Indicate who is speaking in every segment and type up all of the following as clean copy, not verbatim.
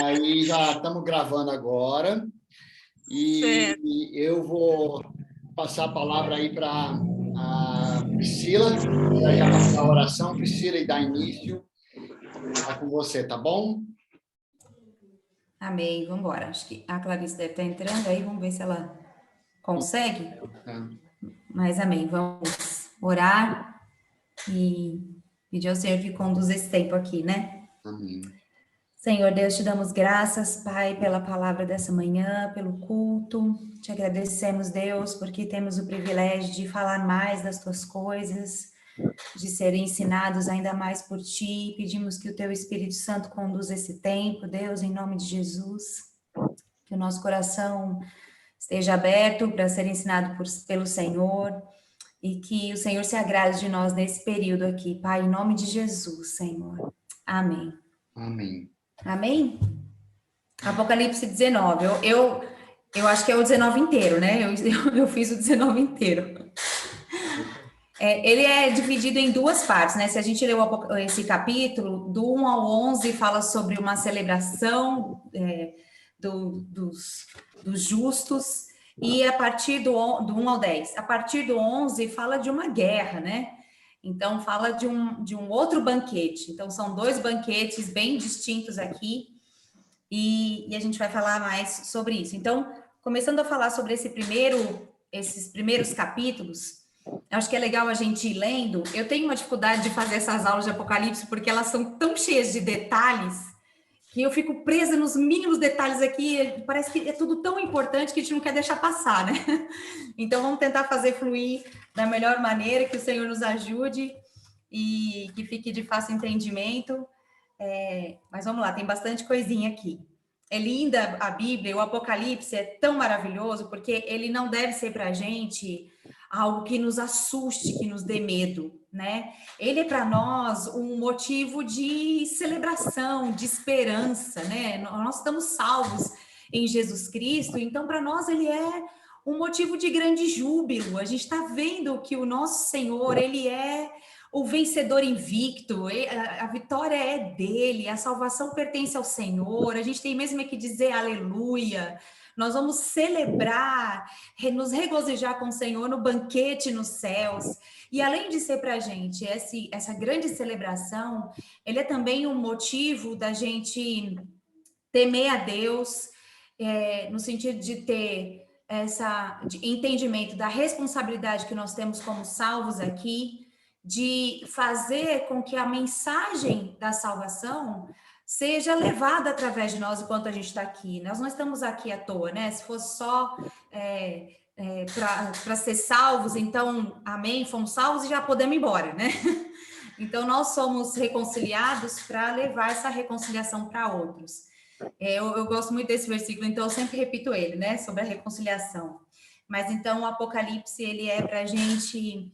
Speaker 1: Aí já estamos gravando agora. E eu vou passar a palavra aí para a Priscila, ela já vai dar a oração. Priscila, e dar início. Está com você, tá bom?
Speaker 2: Amém, vamos embora. Acho que a Clarice deve estar entrando aí, vamos ver se ela consegue. Mas amém, vamos orar e pedir ao Senhor que conduza esse tempo aqui, né?
Speaker 1: Amém.
Speaker 2: Senhor Deus, te damos graças, Pai, pela palavra dessa manhã, pelo culto. Te agradecemos, Deus, porque temos o privilégio de falar mais das tuas coisas, de ser ensinados ainda mais por ti. Pedimos que o teu Espírito Santo conduza esse tempo, Deus, em nome de Jesus. Que o nosso coração esteja aberto para ser ensinado pelo Senhor e que o Senhor se agrade de nós nesse período aqui, Pai, em nome de Jesus, Senhor. Amém.
Speaker 1: Amém.
Speaker 2: Amém? Apocalipse 19. Eu acho que é o 19 inteiro, né? Eu fiz o 19 inteiro. Ele é dividido em duas partes, né? Se a gente lê esse capítulo, do 1 ao 11 fala sobre uma celebração dos justos, e a partir do 1 ao 10, a partir do 11 fala de uma guerra, né? Então fala de um outro banquete. Então são dois banquetes bem distintos aqui, e a gente vai falar mais sobre isso. Então, começando a falar sobre esses primeiros capítulos, acho que é legal a gente ir lendo. Eu tenho uma dificuldade de fazer essas aulas de Apocalipse, porque elas são tão cheias de detalhes, que eu fico presa nos mínimos detalhes aqui. Parece que é tudo tão importante que a gente não quer deixar passar, né? Então, vamos tentar fazer fluir da melhor maneira, que o Senhor nos ajude e que fique de fácil entendimento. Mas vamos lá, tem bastante coisinha aqui. É linda a Bíblia, o Apocalipse é tão maravilhoso, porque ele não deve ser para a gente algo que nos assuste, que nos dê medo, né? Ele é para nós um motivo de celebração, de esperança, né? Nós estamos salvos em Jesus Cristo, então para nós ele é um motivo de grande júbilo. A gente está vendo que o nosso Senhor, ele é o vencedor invicto, a vitória é dele, a salvação pertence ao Senhor, a gente tem mesmo que dizer aleluia. Nós vamos celebrar, nos regozijar com o Senhor no banquete nos céus. E além de ser para a gente essa grande celebração, ele é também um motivo da gente temer a Deus, no sentido de ter de entendimento da responsabilidade que nós temos como salvos aqui, de fazer com que a mensagem da salvação seja levada através de nós enquanto a gente está aqui. Nós não estamos aqui à toa, né? Se fosse só para ser salvos, então, amém, fomos salvos e já podemos ir embora, né? Então, nós somos reconciliados para levar essa reconciliação para outros. Eu gosto muito desse versículo, então eu sempre repito ele, né? Sobre a reconciliação. Mas então, o Apocalipse, ele é para a gente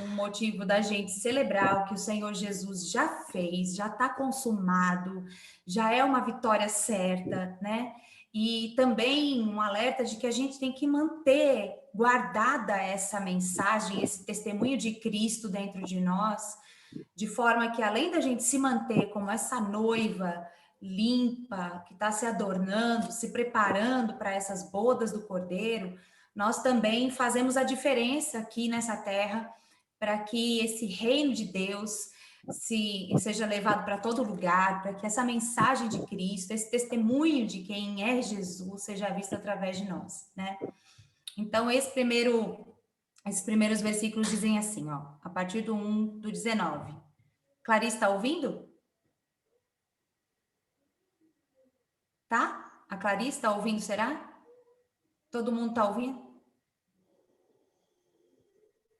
Speaker 2: um motivo da gente celebrar o que o Senhor Jesus já fez, já está consumado, já é uma vitória certa, né? E também um alerta de que a gente tem que manter guardada essa mensagem, esse testemunho de Cristo dentro de nós, de forma que além da gente se manter como essa noiva limpa, que está se adornando, se preparando para essas bodas do Cordeiro, nós também fazemos a diferença aqui nessa terra, para que esse reino de Deus seja levado para todo lugar, para que essa mensagem de Cristo, esse testemunho de quem é Jesus, seja visto através de nós, né? Então, esses primeiros versículos dizem assim, ó, a partir do 1 do 19. Clarice, está ouvindo? Tá? A Clarice está ouvindo, será? Todo mundo está ouvindo?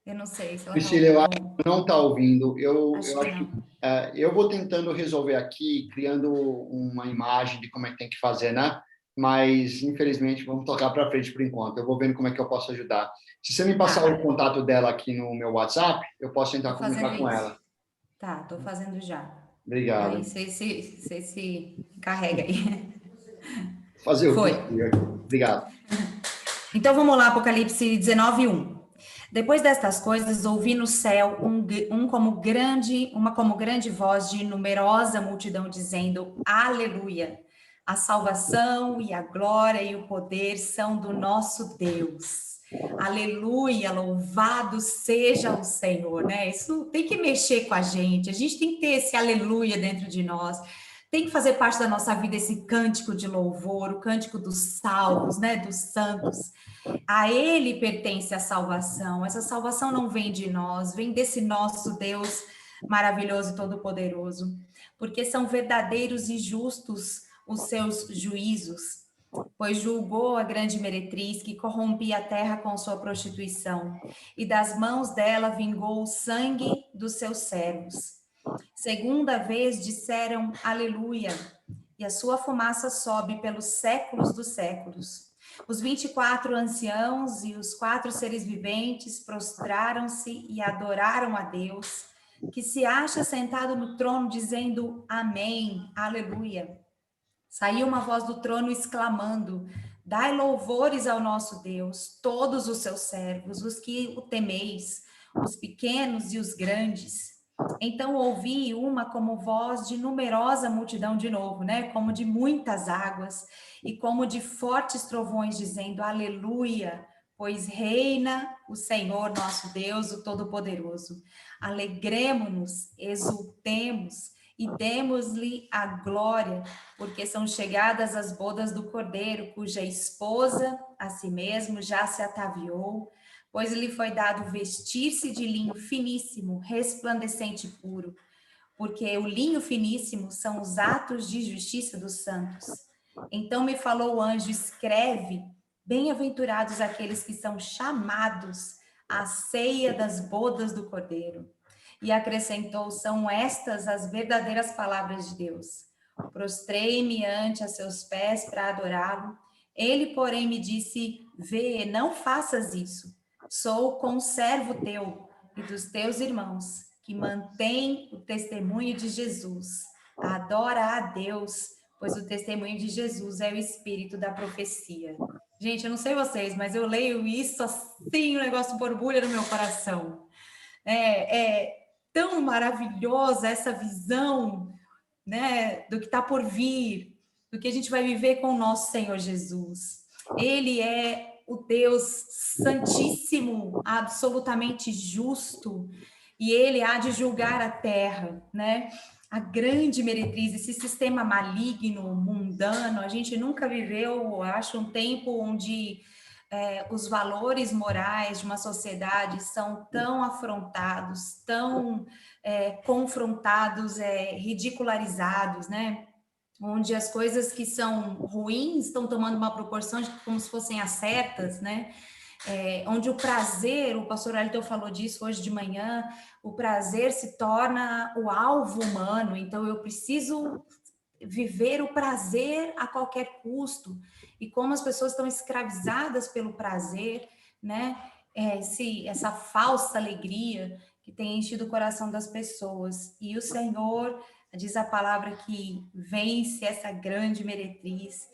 Speaker 2: Eu não sei se ela
Speaker 1: Priscila, eu acho que não está ouvindo. Eu acho que eu vou tentando resolver aqui, criando uma imagem de como é que tem que fazer, né? Mas, infelizmente, vamos tocar para frente por enquanto. Eu vou vendo como é que eu posso ajudar. Se você me passar o contato dela aqui no meu WhatsApp, eu posso tentar comunicar com ela.
Speaker 2: Tá, estou fazendo já.
Speaker 1: Obrigado.
Speaker 2: Aí você se carrega aí.
Speaker 1: Fazer o
Speaker 2: Foi.
Speaker 1: possível. Obrigado.
Speaker 2: Então vamos lá, Apocalipse 19, 1. Depois destas coisas, ouvi no céu uma como grande voz de numerosa multidão dizendo: Aleluia! A salvação e a glória e o poder são do nosso Deus. Aleluia, louvado seja o Senhor, né? Isso tem que mexer com a gente tem que ter esse aleluia dentro de nós, tem que fazer parte da nossa vida esse cântico de louvor, o cântico dos salvos, né? Dos santos. A Ele pertence a salvação, essa salvação não vem de nós, vem desse nosso Deus maravilhoso e todo-poderoso, porque são verdadeiros e justos os seus juízos, pois julgou a grande meretriz que corrompia a terra com sua prostituição, e das mãos dela vingou o sangue dos seus servos. Segunda vez disseram aleluia, e a sua fumaça sobe pelos séculos dos séculos. Os 24 anciãos e os 4 seres viventes prostraram-se e adoraram a Deus, que se acha sentado no trono, dizendo amém, aleluia. Saiu uma voz do trono exclamando: dai louvores ao nosso Deus, todos os seus servos, os que o temeis, os pequenos e os grandes. Então ouvi uma como voz de numerosa multidão de novo, né? Como de muitas águas e como de fortes trovões, dizendo aleluia, pois reina o Senhor nosso Deus, o Todo-Poderoso. Alegremo-nos, exultemos e demos-lhe a glória, porque são chegadas as bodas do Cordeiro, cuja esposa, a si mesmo, já se ataviou, pois lhe foi dado vestir-se de linho finíssimo, resplandecente e puro, porque o linho finíssimo são os atos de justiça dos santos. Então me falou o anjo: escreve, bem-aventurados aqueles que são chamados à ceia das bodas do Cordeiro. E acrescentou: são estas as verdadeiras palavras de Deus. Prostrei-me ante a seus pés para adorá-lo. Ele, porém, me disse: vê, não faças isso. Sou conservo teu e dos teus irmãos, que mantém o testemunho de Jesus. Adora a Deus, pois o testemunho de Jesus é o espírito da profecia. Gente, eu não sei vocês, mas eu leio isso assim, o negócio borbulha no meu coração. É tão maravilhosa essa visão, né, do que está por vir, do que a gente vai viver com o nosso Senhor Jesus. Ele é o Deus santíssimo, absolutamente justo, e ele há de julgar a terra, né? A grande meretriz, esse sistema maligno, mundano, a gente nunca viveu, acho, um tempo onde os valores morais de uma sociedade são tão afrontados, tão confrontados, ridicularizados, né? Onde as coisas que são ruins estão tomando uma proporção de como se fossem as certas, né? Onde o prazer, o pastor Ailton falou disso hoje de manhã, o prazer se torna o alvo humano, então eu preciso viver o prazer a qualquer custo, e como as pessoas estão escravizadas pelo prazer, né? Essa falsa alegria que tem enchido o coração das pessoas, e o Senhor, diz a palavra, que vence essa grande meretriz,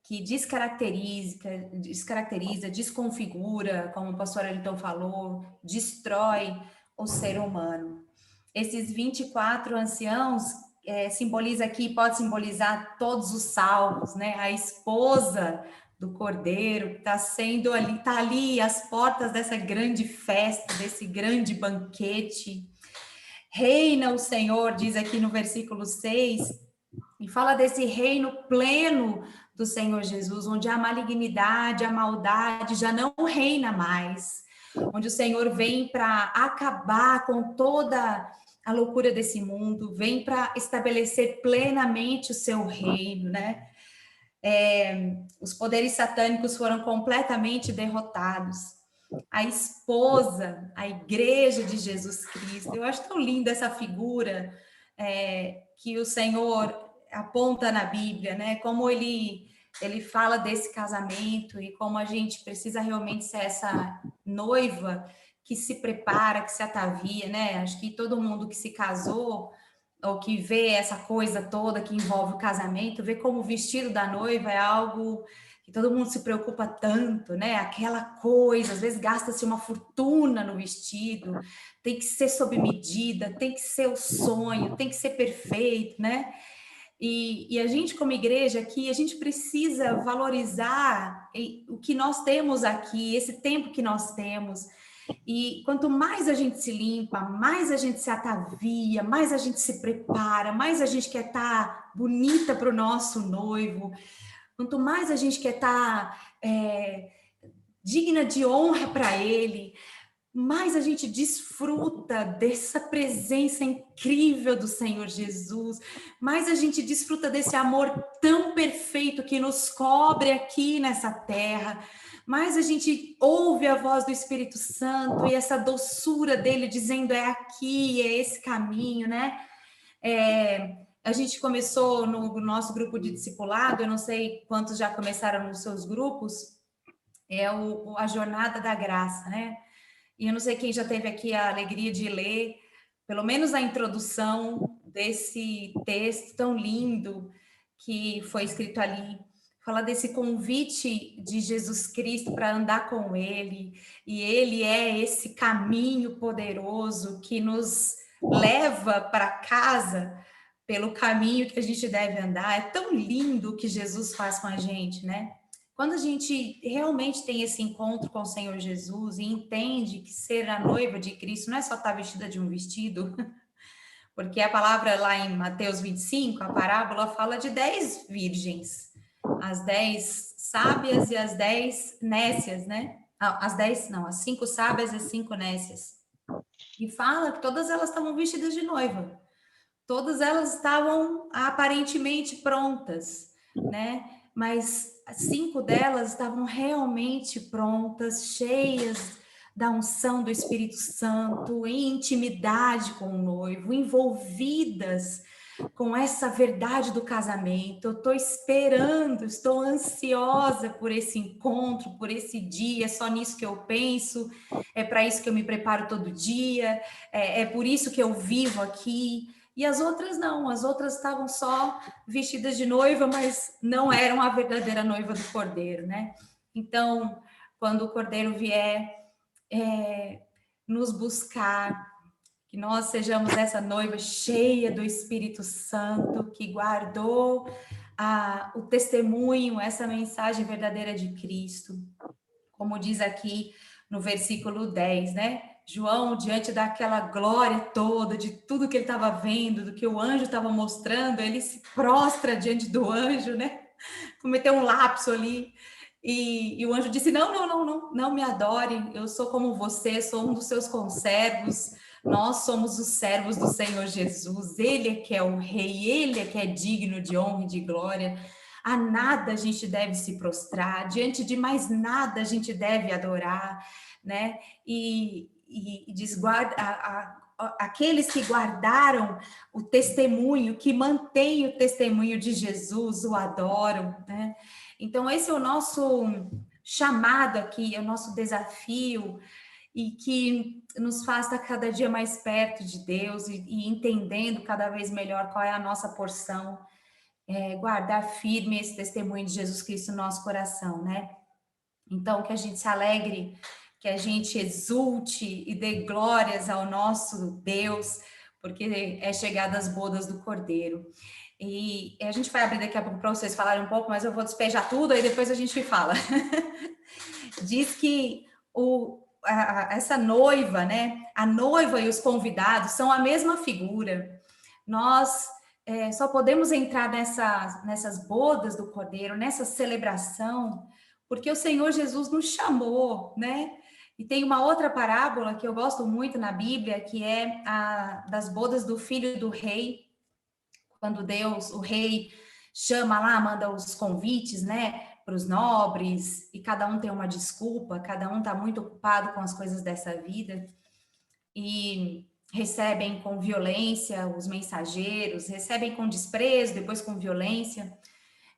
Speaker 2: que descaracteriza, desconfigura, como o pastor Ailton falou, destrói o ser humano. Esses 24 anciãos simboliza aqui, pode simbolizar todos os salvos, né? A esposa do Cordeiro que está ali às portas dessa grande festa, desse grande banquete. Reina o Senhor, diz aqui no versículo 6, e fala desse reino pleno do Senhor Jesus, onde a malignidade, a maldade já não reina mais, onde o Senhor vem para acabar com toda a loucura desse mundo, vem para estabelecer plenamente o seu reino, né? Os poderes satânicos foram completamente derrotados. A esposa, a igreja de Jesus Cristo, eu acho tão linda essa figura que o Senhor aponta na Bíblia, né? Como ele fala desse casamento e como a gente precisa realmente ser essa noiva que se prepara, que se atavia, né? Acho que todo mundo que se casou ou que vê essa coisa toda que envolve o casamento, vê como o vestido da noiva é algo que todo mundo se preocupa tanto, né? Aquela coisa, às vezes gasta-se uma fortuna no vestido, tem que ser sob medida, tem que ser o sonho, tem que ser perfeito, né? E a gente, como igreja aqui, a gente precisa valorizar o que nós temos aqui, esse tempo que nós temos. E quanto mais a gente se limpa, mais a gente se atavia, mais a gente se prepara, mais a gente quer estar bonita para o nosso noivo, quanto mais a gente quer estar digna de honra para ele, mais a gente desfruta dessa presença incrível do Senhor Jesus, mais a gente desfruta desse amor tão perfeito que nos cobre aqui nessa terra, mais a gente ouve a voz do Espírito Santo e essa doçura dele dizendo é aqui, é esse caminho, né? A gente começou no nosso grupo de discipulado, eu não sei quantos já começaram nos seus grupos, a Jornada da Graça, né? E eu não sei quem já teve aqui a alegria de ler, pelo menos a introdução desse texto tão lindo que foi escrito ali. Fala desse convite de Jesus Cristo para andar com ele. E ele é esse caminho poderoso que nos leva para casa pelo caminho que a gente deve andar. É tão lindo o que Jesus faz com a gente, né? Quando a gente realmente tem esse encontro com o Senhor Jesus e entende que ser a noiva de Cristo não é só estar vestida de um vestido, porque a palavra lá em Mateus 25, a parábola fala de 10 virgens, as 10 sábias e as 10 nécias, né? As 5 sábias e as 5 nécias. E fala que todas elas estavam vestidas de noiva. Todas elas estavam aparentemente prontas, né? Mas 5 delas estavam realmente prontas, cheias da unção do Espírito Santo, em intimidade com o noivo, envolvidas com essa verdade do casamento. Eu estou esperando, estou ansiosa por esse encontro, por esse dia, é só nisso que eu penso, é para isso que eu me preparo todo dia, é por isso que eu vivo aqui. E as outras não, as outras estavam só vestidas de noiva, mas não eram a verdadeira noiva do Cordeiro, né? Então, quando o Cordeiro vier nos buscar, que nós sejamos essa noiva cheia do Espírito Santo, que guardou o testemunho, essa mensagem verdadeira de Cristo. Como diz aqui no versículo 10, né? João, diante daquela glória toda, de tudo que ele estava vendo, do que o anjo estava mostrando, ele se prostra diante do anjo, né? Cometeu um lapso ali. E o anjo disse: não me adorem, eu sou como você, sou um dos seus conservos, nós somos os servos do Senhor Jesus, ele é que é o rei, ele é que é digno de honra e de glória. A nada a gente deve se prostrar, diante de mais nada a gente deve adorar, né? E aqueles que guardaram o testemunho, que mantêm o testemunho de Jesus, o adoram, né? Então, esse é o nosso chamado aqui, é o nosso desafio, e que nos faz estar cada dia mais perto de Deus e entendendo cada vez melhor qual é a nossa porção, guardar firme esse testemunho de Jesus Cristo no nosso coração, né? Então, que a gente se alegre, que a gente exulte e dê glórias ao nosso Deus, porque é chegada as bodas do Cordeiro. E a gente vai abrir daqui a pouco para vocês falarem um pouco, mas eu vou despejar tudo, aí depois a gente fala. Diz que essa noiva, né? A noiva e os convidados são a mesma figura. Nós só podemos entrar nessas bodas do Cordeiro, nessa celebração, porque o Senhor Jesus nos chamou, né? E tem uma outra parábola que eu gosto muito na Bíblia, que é a das bodas do filho do rei, quando Deus, o rei, chama lá, manda os convites, né, para os nobres, e cada um tem uma desculpa, cada um está muito ocupado com as coisas dessa vida, e recebem com violência os mensageiros, recebem com desprezo, depois com violência.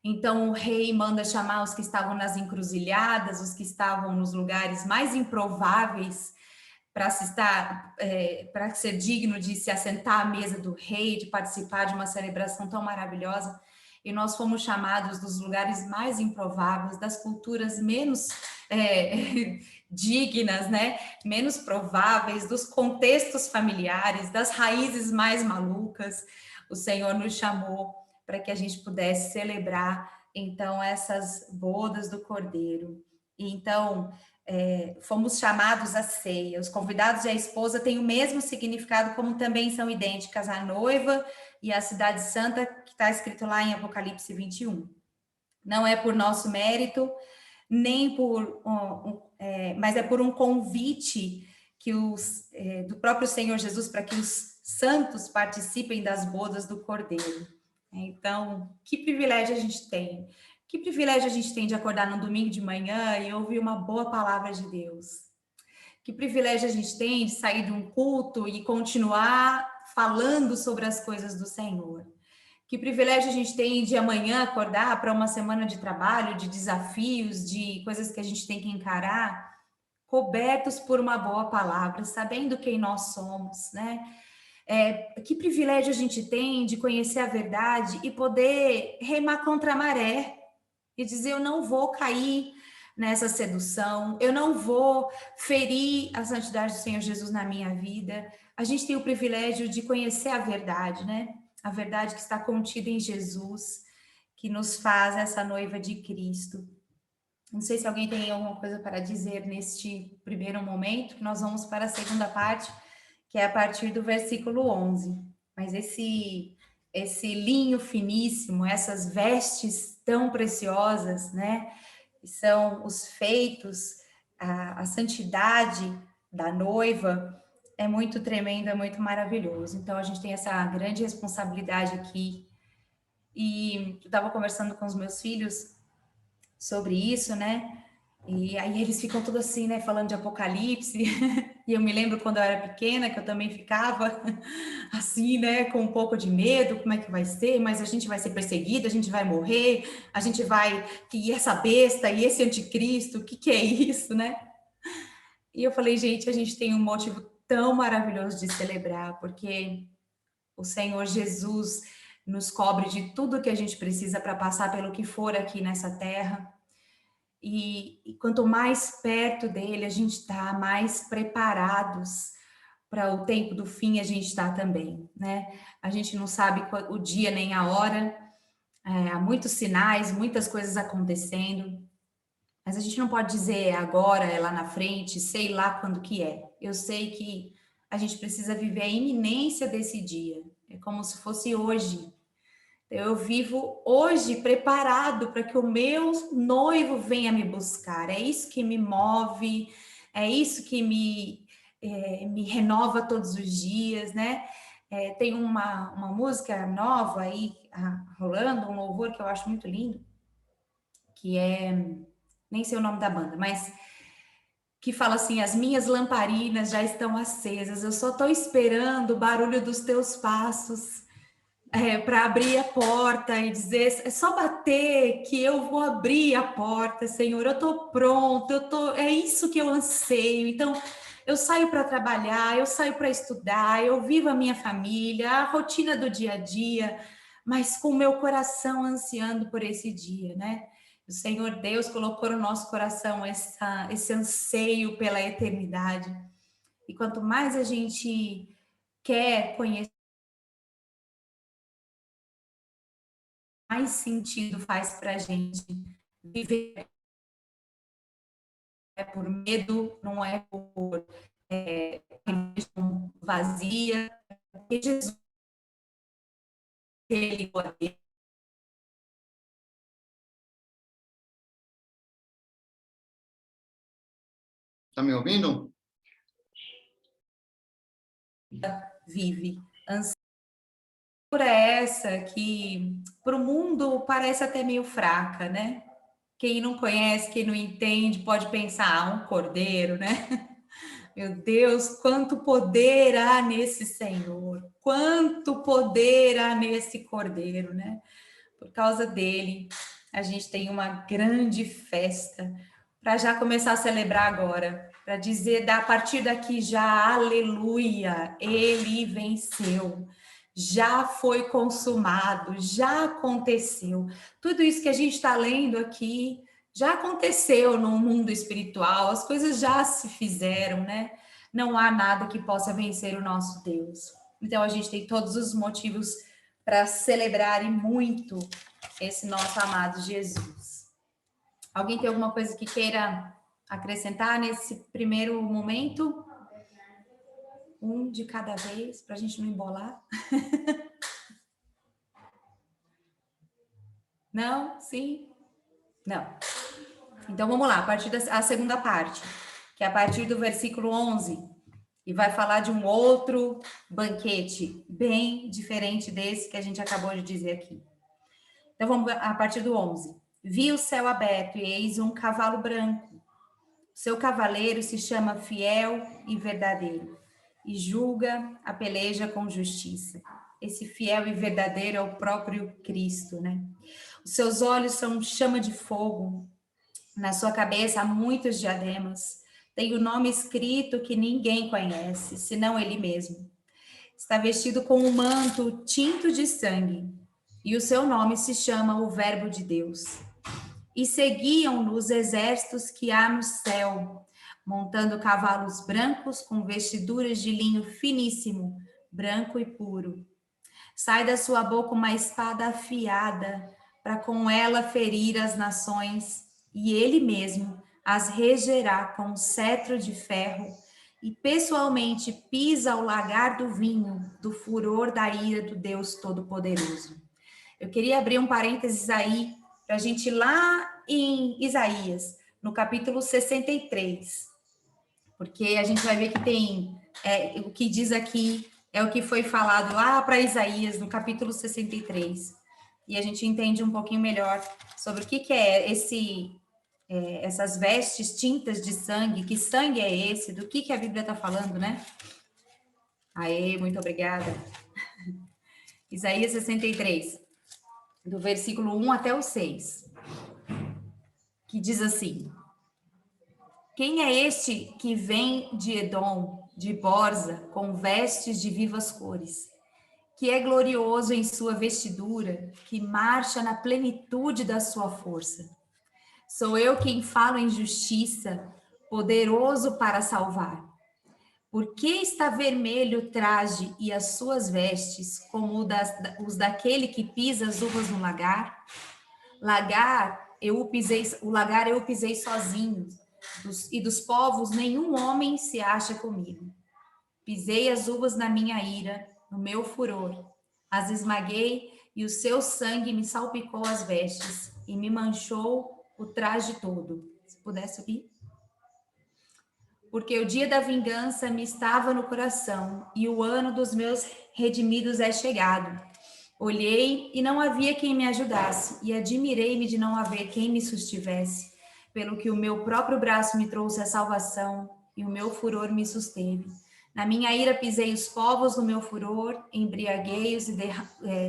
Speaker 2: Então o rei manda chamar os que estavam nas encruzilhadas, os que estavam nos lugares mais improváveis para ser digno de se assentar à mesa do rei, de participar de uma celebração tão maravilhosa. E nós fomos chamados dos lugares mais improváveis, das culturas menos dignas, né? Menos prováveis, dos contextos familiares, das raízes mais malucas. O Senhor nos chamou para que a gente pudesse celebrar, então, essas bodas do Cordeiro. E, então, fomos chamados à ceia. Os convidados e a esposa têm o mesmo significado, como também são idênticas à noiva e à cidade santa, que está escrito lá em Apocalipse 21. Não é por nosso mérito, nem por mas é por um convite que do próprio Senhor Jesus para que os santos participem das bodas do Cordeiro. Então, que privilégio a gente tem. Que privilégio a gente tem de acordar no domingo de manhã e ouvir uma boa palavra de Deus. Que privilégio a gente tem de sair de um culto e continuar falando sobre as coisas do Senhor. Que privilégio a gente tem de amanhã acordar para uma semana de trabalho, de desafios, de coisas que a gente tem que encarar, cobertos por uma boa palavra, sabendo quem nós somos, né? Que privilégio a gente tem de conhecer a verdade e poder remar contra a maré e dizer: eu não vou cair nessa sedução, eu não vou ferir a santidade do Senhor Jesus na minha vida. A gente tem o privilégio de conhecer a verdade, né? A verdade que está contida em Jesus, que nos faz essa noiva de Cristo. Não sei se alguém tem alguma coisa para dizer neste primeiro momento, que nós vamos para a segunda parte, que é a partir do versículo 11. Mas esse linho finíssimo, essas vestes tão preciosas, né? São os feitos, a santidade da noiva, é muito tremendo, é muito maravilhoso. Então, a gente tem essa grande responsabilidade aqui. E eu estava conversando com os meus filhos sobre isso, né? E aí eles ficam tudo assim, né? Falando de Apocalipse. E eu me lembro quando eu era pequena, que eu também ficava assim, né? Com um pouco de medo, como é que vai ser? Mas a gente vai ser perseguida, a gente vai morrer, a gente vai... E essa besta, e esse anticristo, o que é isso, né? E eu falei, gente, a gente tem um motivo tão maravilhoso de celebrar, porque o Senhor Jesus nos cobre de tudo que a gente precisa para passar pelo que for aqui nessa terra. E quanto mais perto dele a gente está, mais preparados para o tempo do fim a gente está também, né? A gente não sabe o dia nem a hora, há muitos sinais, muitas coisas acontecendo, mas a gente não pode dizer agora, é lá na frente, sei lá quando que é. Eu sei que a gente precisa viver a iminência desse dia, é como se fosse hoje. Eu vivo hoje preparado para que o meu noivo venha me buscar. É isso que me move, é isso que me renova todos os dias, né? Tem uma música nova aí rolando, um louvor que eu acho muito lindo, que nem sei o nome da banda, mas que fala assim: as minhas lamparinas já estão acesas, eu só estou esperando o barulho dos teus passos. Para abrir a porta e dizer, é só bater que eu vou abrir a porta, Senhor, eu estou pronto, é isso que eu anseio. Então, eu saio para trabalhar, eu saio para estudar, eu vivo a minha família, a rotina do dia a dia, mas com o meu coração ansiando por esse dia, né? O Senhor Deus colocou no nosso coração esse anseio pela eternidade. E quanto mais a gente quer conhecer, mais sentido faz para a gente viver. É por medo, não é por vazia, porque Jesus, ele
Speaker 1: Está me ouvindo?
Speaker 2: vive. Por essa que para o mundo parece até meio fraca, né? Quem não conhece, quem não entende, pode pensar, um cordeiro, né? Meu Deus, quanto poder há nesse Senhor, quanto poder há nesse cordeiro, né? Por causa dele, a gente tem uma grande festa para já começar a celebrar agora, para dizer a partir daqui já, aleluia, ele venceu. Já foi consumado, já aconteceu. Tudo isso que a gente está lendo aqui já aconteceu no mundo espiritual, as coisas já se fizeram, né? Não há nada que possa vencer o nosso Deus. Então a gente tem todos os motivos para celebrarem muito esse nosso amado Jesus. Alguém tem alguma coisa que queira acrescentar nesse primeiro momento? Um de cada vez, para a gente não embolar. Não? Sim? Não. Então, vamos lá, a partir da segunda parte, que é a partir do versículo 11, e vai falar de um outro banquete, bem diferente desse que a gente acabou de dizer aqui. Então, vamos a partir do 11. Vi o céu aberto e eis um cavalo branco. Seu cavaleiro se chama Fiel e Verdadeiro e julga a peleja com justiça. Esse fiel e verdadeiro é o próprio Cristo, né? Os seus olhos são chama de fogo. Na sua cabeça há muitos diademas. Tem o nome escrito que ninguém conhece, senão ele mesmo. Está vestido com um manto tinto de sangue, e o seu nome se chama o Verbo de Deus. E seguiam-no os exércitos que há no céu, montando cavalos brancos com vestiduras de linho finíssimo, branco e puro. Sai da sua boca uma espada afiada, para com ela ferir as nações, e ele mesmo as regerá com um cetro de ferro, e pessoalmente pisa o lagar do vinho, do furor da ira do Deus Todo-Poderoso. Eu queria abrir um parênteses aí, para a gente ir lá em Isaías, no capítulo 63, porque a gente vai ver que tem, o que diz aqui é o que foi falado lá para Isaías, no capítulo 63, e a gente entende um pouquinho melhor sobre o que é essas vestes tintas de sangue, que sangue é esse, do que a Bíblia está falando, né? Aê, muito obrigada. Isaías 63, do versículo 1 até o 6, que diz assim: Quem é este que vem de Edom, de Borza, com vestes de vivas cores, que é glorioso em sua vestidura, que marcha na plenitude da sua força? Sou eu quem falo em justiça, poderoso para salvar. Por que está vermelho o traje e as suas vestes, como os daquele que pisa as uvas no lagar? O lagar eu o pisei sozinho, e dos povos nenhum homem se acha comigo. Pisei as uvas na minha ira, no meu furor, as esmaguei e o seu sangue me salpicou as vestes e me manchou o traje todo. Se pudesse ouvir. Porque o dia da vingança me estava no coração e o ano dos meus redimidos é chegado. Olhei e não havia quem me ajudasse, e admirei-me de não haver quem me sustivesse, pelo que o meu próprio braço me trouxe a salvação e o meu furor me susteve. Na minha ira pisei os povos no meu furor, embriaguei-os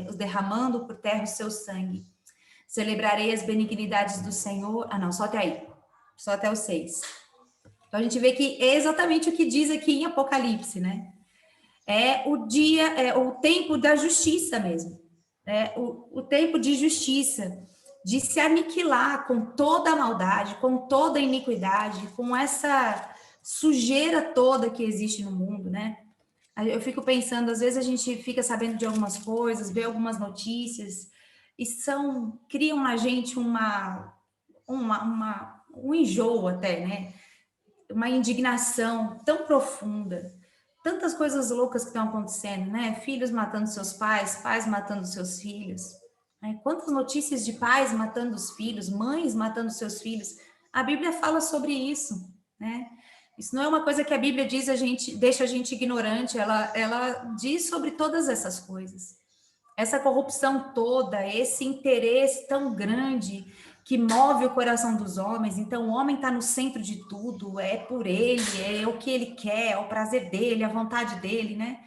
Speaker 2: os derramando por terra o seu sangue. Celebrarei as benignidades do Senhor. Ah, não, só até aí. Só até o 6. Então a gente vê que é exatamente o que diz aqui em Apocalipse, né? É o dia, é o tempo da justiça mesmo. É o tempo de justiça, de se aniquilar com toda a maldade, com toda a iniquidade, com essa sujeira toda que existe no mundo, né? Eu fico pensando, às vezes a gente fica sabendo de algumas coisas, vê algumas notícias, e criam na gente um enjoo até, né? Uma indignação tão profunda, tantas coisas loucas que estão acontecendo, né? Filhos matando seus pais, pais matando seus filhos, né? Quantas notícias de pais matando os filhos, mães matando seus filhos. A Bíblia fala sobre isso, né? Isso não é uma coisa que a Bíblia diz, deixa a gente ignorante, ela diz sobre todas essas coisas. Essa corrupção toda, esse interesse tão grande que move o coração dos homens. Então, o homem está no centro de tudo, é por ele, é o que ele quer, é o prazer dele, a vontade dele, né?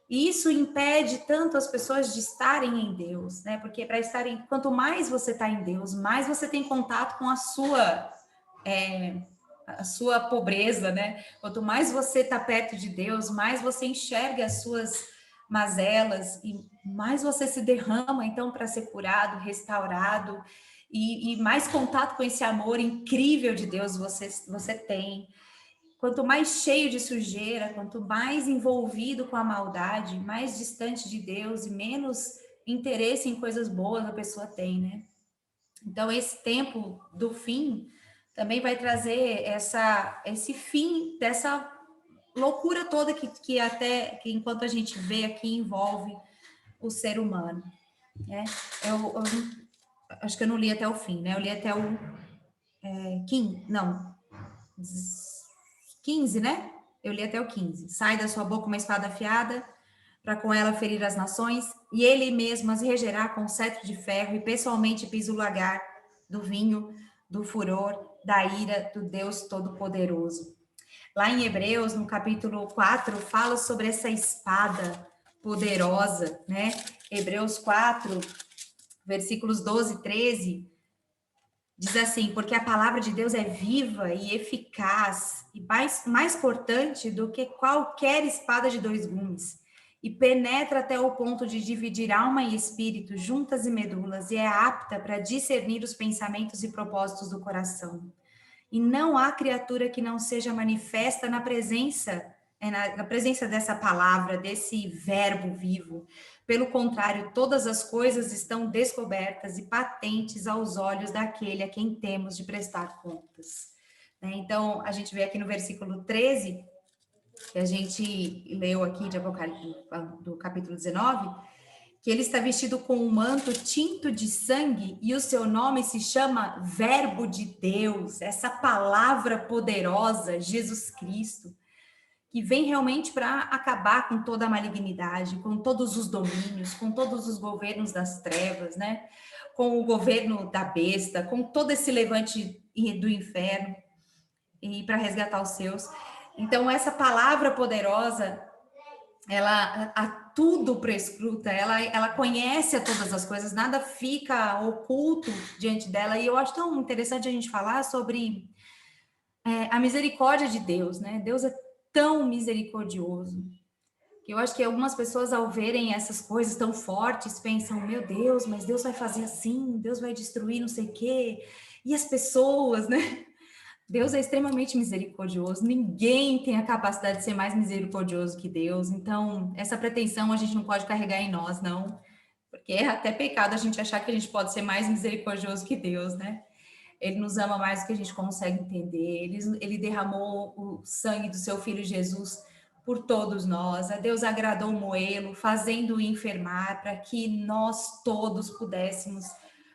Speaker 2: E isso impede tanto as pessoas de estarem em Deus, né? Porque quanto mais você está em Deus, mais você tem contato com a sua pobreza, né? Quanto mais você está perto de Deus, mais você enxerga as suas mazelas e mais você se derrama, então, para ser curado, restaurado, e mais contato com esse amor incrível de Deus você tem. Quanto mais cheio de sujeira, quanto mais envolvido com a maldade, mais distante de Deus e menos interesse em coisas boas a pessoa tem, né? Então, esse tempo do fim também vai trazer esse fim dessa loucura toda que enquanto a gente vê aqui envolve o ser humano, né? Eu acho que eu não li até o fim, né? Eu li até o 15, né? Eu li até o 15. Sai da sua boca uma espada afiada, para com ela ferir as nações, e ele mesmo as regerá com cetro de ferro, e pessoalmente pisa o lagar do vinho, do furor, da ira do Deus Todo-Poderoso. Lá em Hebreus, no capítulo 4, fala sobre essa espada poderosa, né? Hebreus 4, versículos 12 e 13, diz assim: porque a palavra de Deus é viva e eficaz, e mais cortante do que qualquer espada de dois gumes, e penetra até o ponto de dividir alma e espírito, juntas e medulas, e é apta para discernir os pensamentos e propósitos do coração. E não há criatura que não seja manifesta na presença dessa palavra, desse verbo vivo. Pelo contrário, todas as coisas estão descobertas e patentes aos olhos daquele a quem temos de prestar contas. Então, a gente vê aqui no versículo 13, que a gente leu aqui de Apocalipse, do capítulo 19, que ele está vestido com um manto tinto de sangue e o seu nome se chama Verbo de Deus, essa palavra poderosa, Jesus Cristo, que vem realmente para acabar com toda a malignidade, com todos os domínios, com todos os governos das trevas, né? Com o governo da besta, com todo esse levante do inferno e para resgatar os seus. Então, essa palavra poderosa, ela a tudo prescruta, ela conhece a todas as coisas, nada fica oculto diante dela. E eu acho tão interessante a gente falar sobre a misericórdia de Deus, né? Deus é tão misericordioso que eu acho que algumas pessoas, ao verem essas coisas tão fortes, pensam: meu Deus, mas Deus vai fazer assim, Deus vai destruir não sei o quê. E as pessoas, né? Deus é extremamente misericordioso, ninguém tem a capacidade de ser mais misericordioso que Deus, então essa pretensão a gente não pode carregar em nós, não, porque é até pecado a gente achar que a gente pode ser mais misericordioso que Deus, né? Ele nos ama mais do que a gente consegue entender, ele derramou o sangue do seu Filho Jesus por todos nós, a Deus agradou moê-lo, fazendo-o enfermar, para que nós todos pudéssemos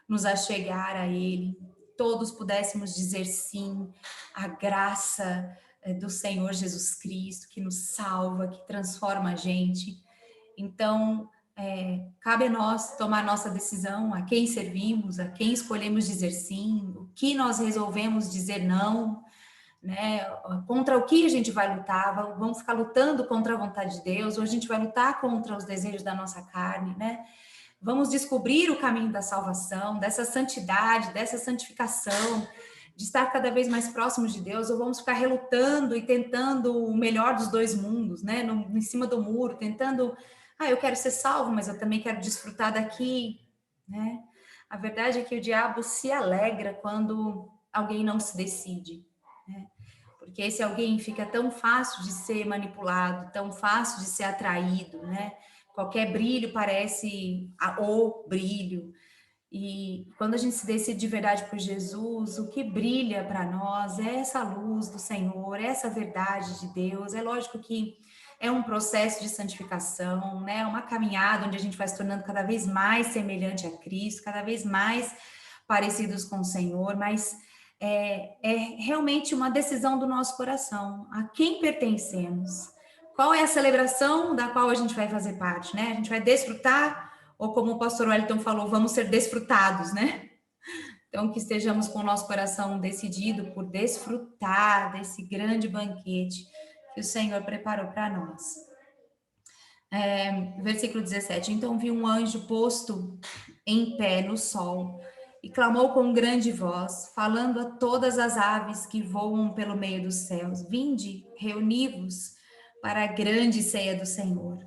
Speaker 2: nos achegar a Ele, todos pudéssemos dizer sim à graça do Senhor Jesus Cristo, que nos salva, que transforma a gente. Então, cabe a nós tomar nossa decisão, a quem servimos, a quem escolhemos dizer sim, o que nós resolvemos dizer não, né? Contra o que a gente vai lutar? Vamos ficar lutando contra a vontade de Deus, ou a gente vai lutar contra os desejos da nossa carne, né? Vamos descobrir o caminho da salvação, dessa santidade, dessa santificação, de estar cada vez mais próximos de Deus, ou vamos ficar relutando e tentando o melhor dos dois mundos, né? Em cima do muro, tentando, eu quero ser salvo, mas eu também quero desfrutar daqui, né? A verdade é que o diabo se alegra quando alguém não se decide, né? Porque esse alguém fica tão fácil de ser manipulado, tão fácil de ser atraído, né? Qualquer brilho parece o brilho. E quando a gente se decide de verdade por Jesus, o que brilha para nós é essa luz do Senhor, é essa verdade de Deus. É lógico que é um processo de santificação, né? Uma caminhada onde a gente vai se tornando cada vez mais semelhante a Cristo, cada vez mais parecidos com o Senhor, mas é realmente uma decisão do nosso coração. A quem pertencemos? Qual é a celebração da qual a gente vai fazer parte, né? A gente vai desfrutar, ou como o pastor Wellington falou, vamos ser desfrutados, né? Então, que estejamos com o nosso coração decidido por desfrutar desse grande banquete que o Senhor preparou para nós. Versículo 17. Então vi um anjo posto em pé no sol e clamou com grande voz, falando a todas as aves que voam pelo meio dos céus: vinde, reuni-vos para a grande ceia do Senhor,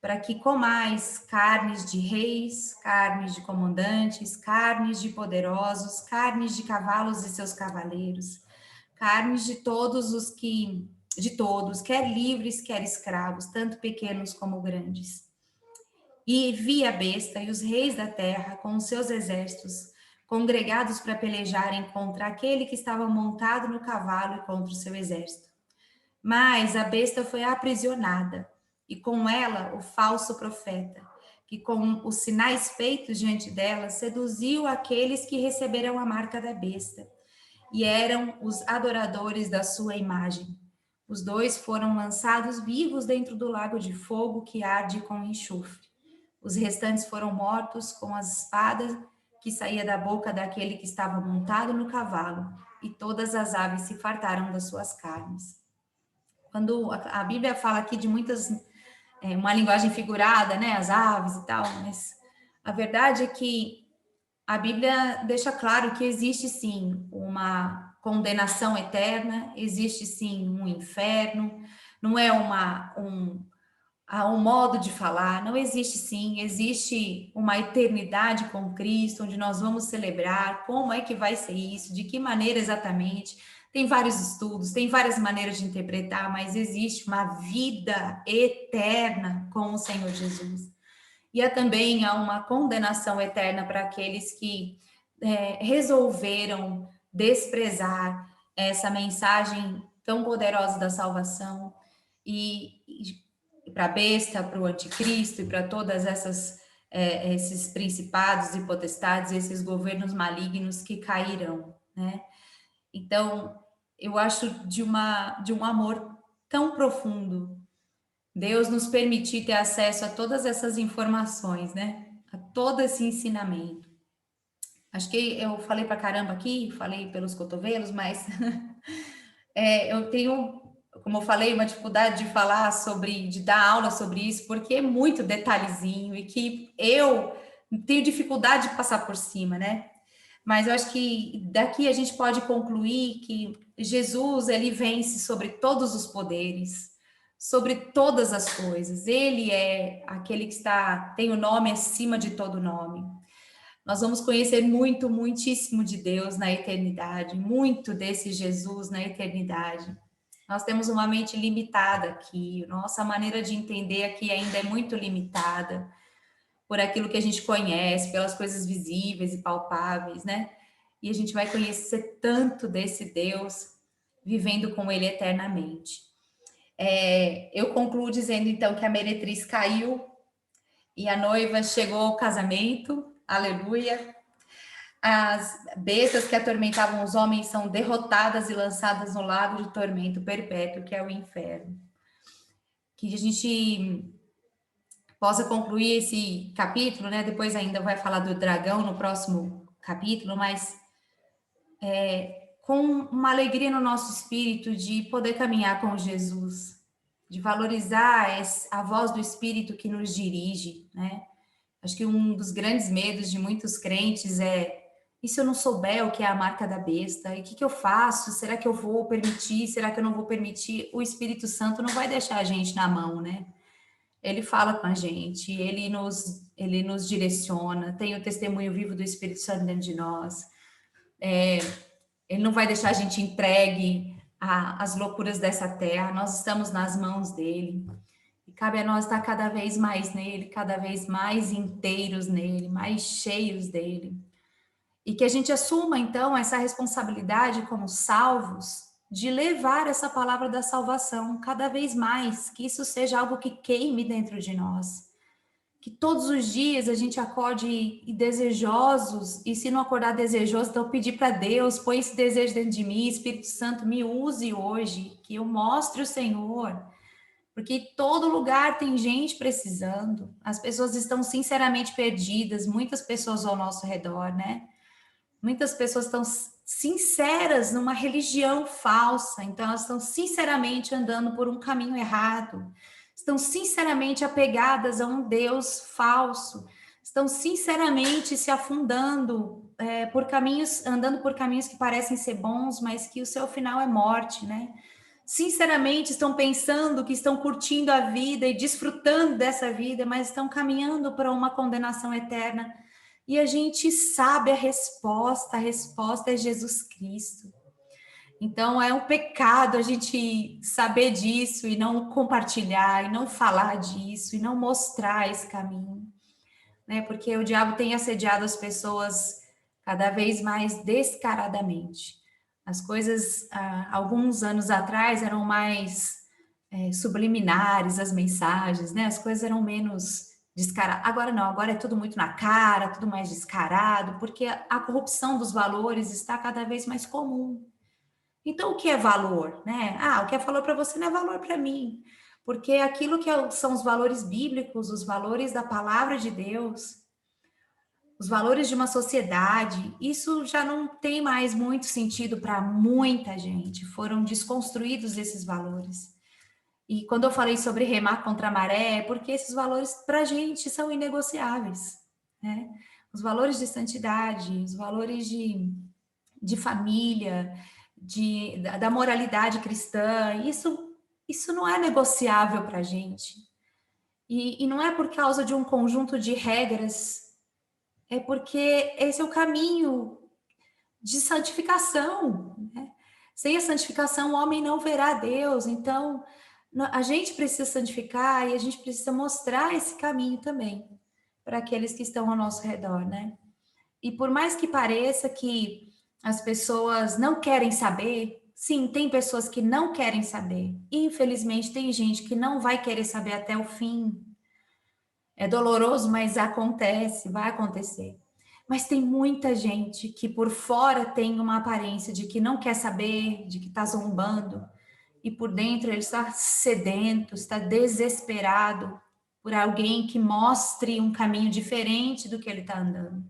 Speaker 2: para que comais carnes de reis, carnes de comandantes, carnes de poderosos, carnes de cavalos e seus cavaleiros, carnes de todos, quer livres, quer escravos, tanto pequenos como grandes. E vi a besta e os reis da terra com os seus exércitos congregados para pelejarem contra aquele que estava montado no cavalo e contra o seu exército. Mas a besta foi aprisionada, e com ela o falso profeta, que com os sinais feitos diante dela seduziu aqueles que receberam a marca da besta, e eram os adoradores da sua imagem. Os dois foram lançados vivos dentro do lago de fogo que arde com enxofre. Os restantes foram mortos com as espadas que saía da boca daquele que estava montado no cavalo, e todas as aves se fartaram das suas carnes. Quando a Bíblia fala aqui de muitas, uma linguagem figurada, né, as aves e tal, mas a verdade é que a Bíblia deixa claro que existe sim uma condenação eterna, existe sim um inferno, não é um modo de falar, não existe sim, existe uma eternidade com Cristo, onde nós vamos celebrar, como é que vai ser isso, de que maneira exatamente. Tem vários estudos, tem várias maneiras de interpretar, mas existe uma vida eterna com o Senhor Jesus. E também há uma condenação eterna para aqueles que resolveram desprezar essa mensagem tão poderosa da salvação e para a besta, para o anticristo e para todas esses principados e potestades, esses governos malignos que cairão, né? Então, eu acho de um amor tão profundo Deus nos permitir ter acesso a todas essas informações, né? A todo esse ensinamento. Acho que eu falei para caramba aqui, falei pelos cotovelos, mas eu tenho, como eu falei, uma dificuldade de falar de dar aula sobre isso, porque é muito detalhezinho e que eu tenho dificuldade de passar por cima, né? Mas eu acho que daqui a gente pode concluir que Jesus, ele vence sobre todos os poderes, sobre todas as coisas. Ele é aquele que tem o nome acima de todo nome. Nós vamos conhecer muitíssimo de Deus na eternidade, muito desse Jesus na eternidade. Nós temos uma mente limitada aqui, nossa maneira de entender aqui ainda é muito limitada por aquilo que a gente conhece, pelas coisas visíveis e palpáveis, né? E a gente vai conhecer tanto desse Deus, vivendo com Ele eternamente. Eu concluo dizendo, então, que a meretriz caiu e a noiva chegou ao casamento, aleluia. As bestas que atormentavam os homens são derrotadas e lançadas no lago de tormento perpétuo, que é o inferno. Que a gente possa concluir esse capítulo, né? Depois ainda vai falar do dragão no próximo capítulo, mas com uma alegria no nosso espírito de poder caminhar com Jesus, de valorizar a voz do Espírito que nos dirige, né? Acho que um dos grandes medos de muitos crentes e se eu não souber o que é a marca da besta? E o que eu faço? Será que eu vou permitir? Será que eu não vou permitir? O Espírito Santo não vai deixar a gente na mão, né? Ele fala com a gente, ele nos direciona, tem o testemunho vivo do Espírito Santo dentro de nós. Ele não vai deixar a gente entregue às loucuras dessa terra, nós estamos nas mãos dele. E cabe a nós estar cada vez mais nele, cada vez mais inteiros nele, mais cheios dele. E que a gente assuma, então, essa responsabilidade como salvos de levar essa palavra da salvação cada vez mais, que isso seja algo que queime dentro de nós. Que todos os dias a gente acorde desejosos, e se não acordar desejoso, então pedir para Deus, põe esse desejo dentro de mim, Espírito Santo, me use hoje, que eu mostre o Senhor, porque em todo lugar tem gente precisando, as pessoas estão sinceramente perdidas, muitas pessoas ao nosso redor, né? Muitas pessoas estão sinceras numa religião falsa, então elas estão sinceramente andando por um caminho errado, estão sinceramente apegadas a um Deus falso, estão sinceramente se afundando andando por caminhos que parecem ser bons, mas que o seu final é morte, né? Sinceramente estão pensando que estão curtindo a vida e desfrutando dessa vida, mas estão caminhando para uma condenação eterna. E a gente sabe a resposta é Jesus Cristo. Então, é um pecado a gente saber disso e não compartilhar, e não falar disso, e não mostrar esse caminho. né? Porque o diabo tem assediado as pessoas cada vez mais descaradamente. As coisas, alguns anos atrás, eram mais subliminares, as mensagens, né? As coisas eram menos descaradas. Agora não, agora é tudo muito na cara, tudo mais descarado, porque a corrupção dos valores está cada vez mais comum. Então, o que é valor, né? O que é valor para você não é valor para mim, porque aquilo que são os valores bíblicos, os valores da palavra de Deus, os valores de uma sociedade, isso já não tem mais muito sentido para muita gente. Foram desconstruídos esses valores. E quando eu falei sobre remar contra a maré, é porque esses valores para a gente são inegociáveis, né? Os valores de santidade, os valores de família, da moralidade cristã, isso não é negociável para a gente. E não é por causa de um conjunto de regras, é porque esse é o caminho de santificação, né? Sem a santificação, o homem não verá Deus. Então, a gente precisa santificar e a gente precisa mostrar esse caminho também para aqueles que estão ao nosso redor, né? E por mais que pareça que as pessoas não querem saber, sim, tem pessoas que não querem saber. Infelizmente, tem gente que não vai querer saber até o fim. É doloroso, mas acontece, vai acontecer. Mas tem muita gente que por fora tem uma aparência de que não quer saber, de que está zombando, e por dentro ele está sedento, está desesperado por alguém que mostre um caminho diferente do que ele está andando.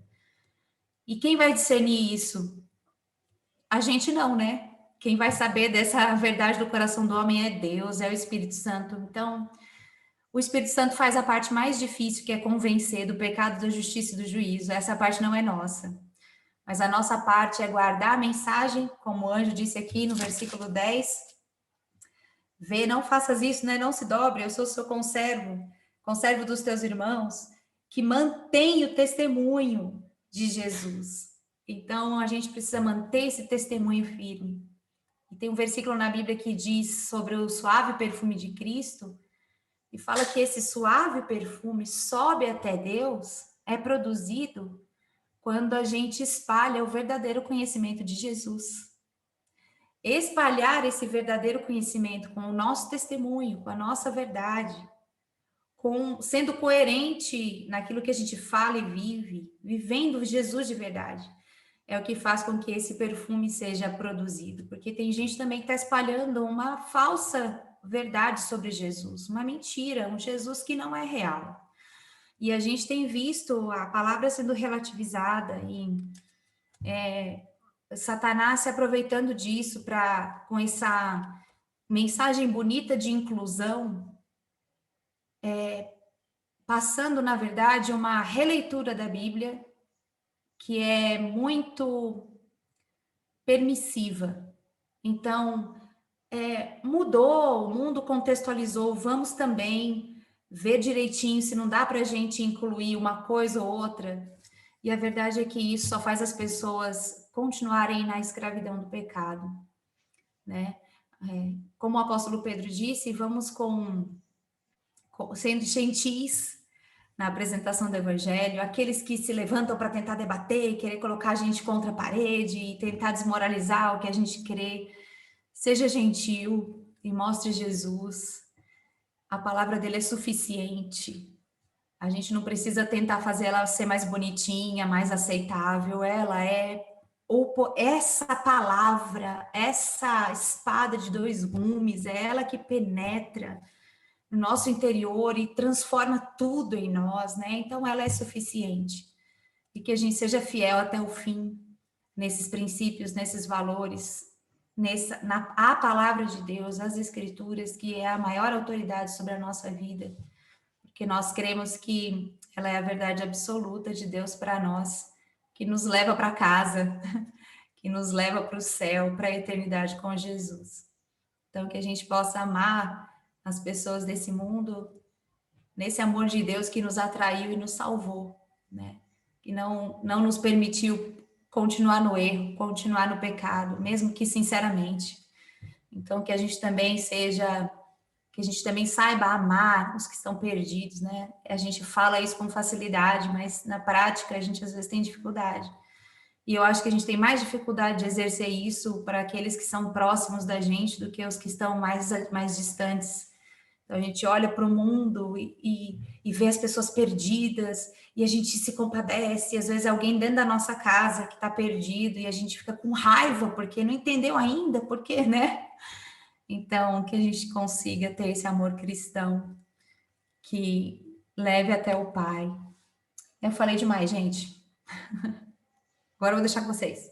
Speaker 2: E quem vai discernir isso? A gente não, né? Quem vai saber dessa verdade do coração do homem é Deus, é o Espírito Santo. Então, o Espírito Santo faz a parte mais difícil, que é convencer do pecado, da justiça e do juízo. Essa parte não é nossa. Mas a nossa parte é guardar a mensagem, como o anjo disse aqui no versículo 10. Vê, não faças isso, né? Não se dobre, eu sou seu conservo dos teus irmãos, que mantém o testemunho de Jesus. Então, a gente precisa manter esse testemunho firme. E tem um versículo na Bíblia que diz sobre o suave perfume de Cristo, e fala que esse suave perfume sobe até Deus, é produzido quando a gente espalha o verdadeiro conhecimento de Jesus. Espalhar esse verdadeiro conhecimento com o nosso testemunho, com a nossa verdade, sendo coerente naquilo que a gente fala e vive, vivendo Jesus de verdade, é o que faz com que esse perfume seja produzido. Porque tem gente também que está espalhando uma falsa verdade sobre Jesus, uma mentira, um Jesus que não é real. E a gente tem visto a palavra sendo relativizada e Satanás se aproveitando disso com essa mensagem bonita de inclusão, passando, na verdade, uma releitura da Bíblia que é muito permissiva. Então, mudou, o mundo contextualizou, vamos também ver direitinho se não dá para a gente incluir uma coisa ou outra. E a verdade é que isso só faz as pessoas continuarem na escravidão do pecado, né? Como o apóstolo Pedro disse, vamos sendo gentis na apresentação do evangelho, aqueles que se levantam para tentar debater, querer colocar a gente contra a parede e tentar desmoralizar o que a gente crê. Seja gentil e mostre Jesus. A palavra dele é suficiente. A gente não precisa tentar fazer ela ser mais bonitinha, mais aceitável. Ela é essa palavra, essa espada de dois gumes, é ela que penetra no nosso interior e transforma tudo em nós, né? Então ela é suficiente. E que a gente seja fiel até o fim nesses princípios, nesses valores, a palavra de Deus, as Escrituras, que é a maior autoridade sobre a nossa vida, porque nós cremos que ela é a verdade absoluta de Deus para nós, que nos leva para casa, que nos leva para o céu, para a eternidade com Jesus. Então, que a gente possa amar as pessoas desse mundo, nesse amor de Deus que nos atraiu e nos salvou, né? Que não nos permitiu continuar no erro, continuar no pecado, mesmo que sinceramente. Então, que a gente também seja que a gente também saiba amar os que estão perdidos, né? A gente fala isso com facilidade, mas na prática a gente às vezes tem dificuldade. E eu acho que a gente tem mais dificuldade de exercer isso para aqueles que são próximos da gente do que os que estão mais distantes. Então, a gente olha para o mundo e vê as pessoas perdidas e a gente se compadece. Às vezes, alguém dentro da nossa casa que está perdido e a gente fica com raiva porque não entendeu ainda, porque, né? Então, que a gente consiga ter esse amor cristão que leve até o Pai. Eu falei demais, gente. Agora eu vou deixar com vocês.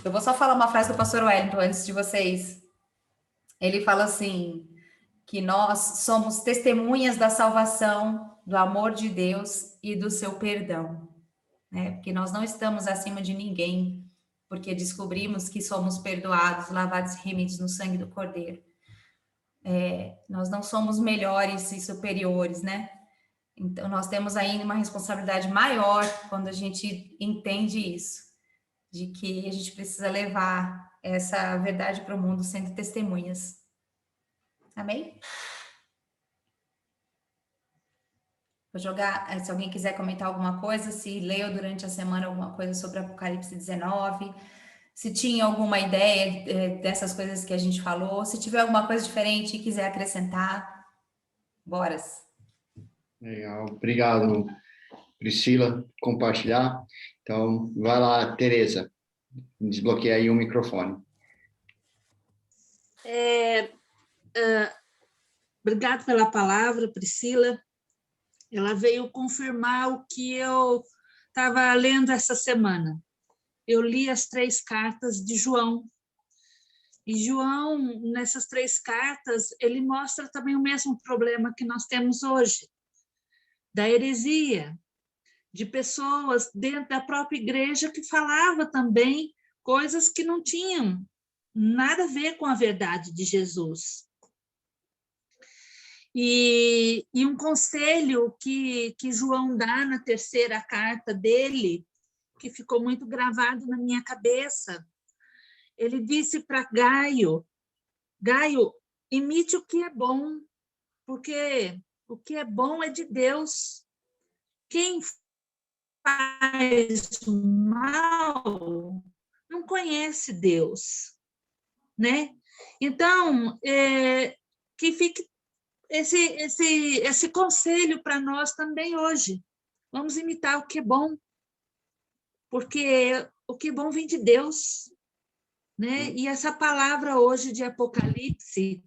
Speaker 2: Eu vou só falar uma frase do pastor Wellington antes de vocês. Ele fala assim, que nós somos testemunhas da salvação, do amor de Deus e do seu perdão, né? Porque nós não estamos acima de ninguém, porque descobrimos que somos perdoados, lavados e remidos no sangue do Cordeiro. Nós não somos melhores e superiores, né? Então, nós temos ainda uma responsabilidade maior quando a gente entende isso, de que a gente precisa levar essa verdade para o mundo sendo testemunhas. Amém? Vou jogar, se alguém quiser comentar alguma coisa, se leu durante a semana alguma coisa sobre Apocalipse 19, se tinha alguma ideia dessas coisas que a gente falou, se tiver alguma coisa diferente e quiser acrescentar, bora.
Speaker 1: Legal, obrigado, Priscila, por compartilhar. Então, vai lá, Tereza, desbloqueia aí o microfone.
Speaker 3: Obrigado pela palavra, Priscila. Ela veio confirmar o que eu estava lendo essa semana. Eu li as 3 cartas de João. E João, nessas 3 cartas, ele mostra também o mesmo problema que nós temos hoje, da heresia, de pessoas dentro da própria igreja que falava também coisas que não tinham nada a ver com a verdade de Jesus. E um conselho que João dá na 3ª carta dele, que ficou muito gravado na minha cabeça, ele disse para Gaio, imite o que é bom, porque o que é bom é de Deus. Quem faz o mal não conhece Deus, né? Então, que fique esse conselho para nós também hoje. Vamos imitar o que é bom, porque o que é bom vem de Deus, né? E essa palavra hoje de Apocalipse,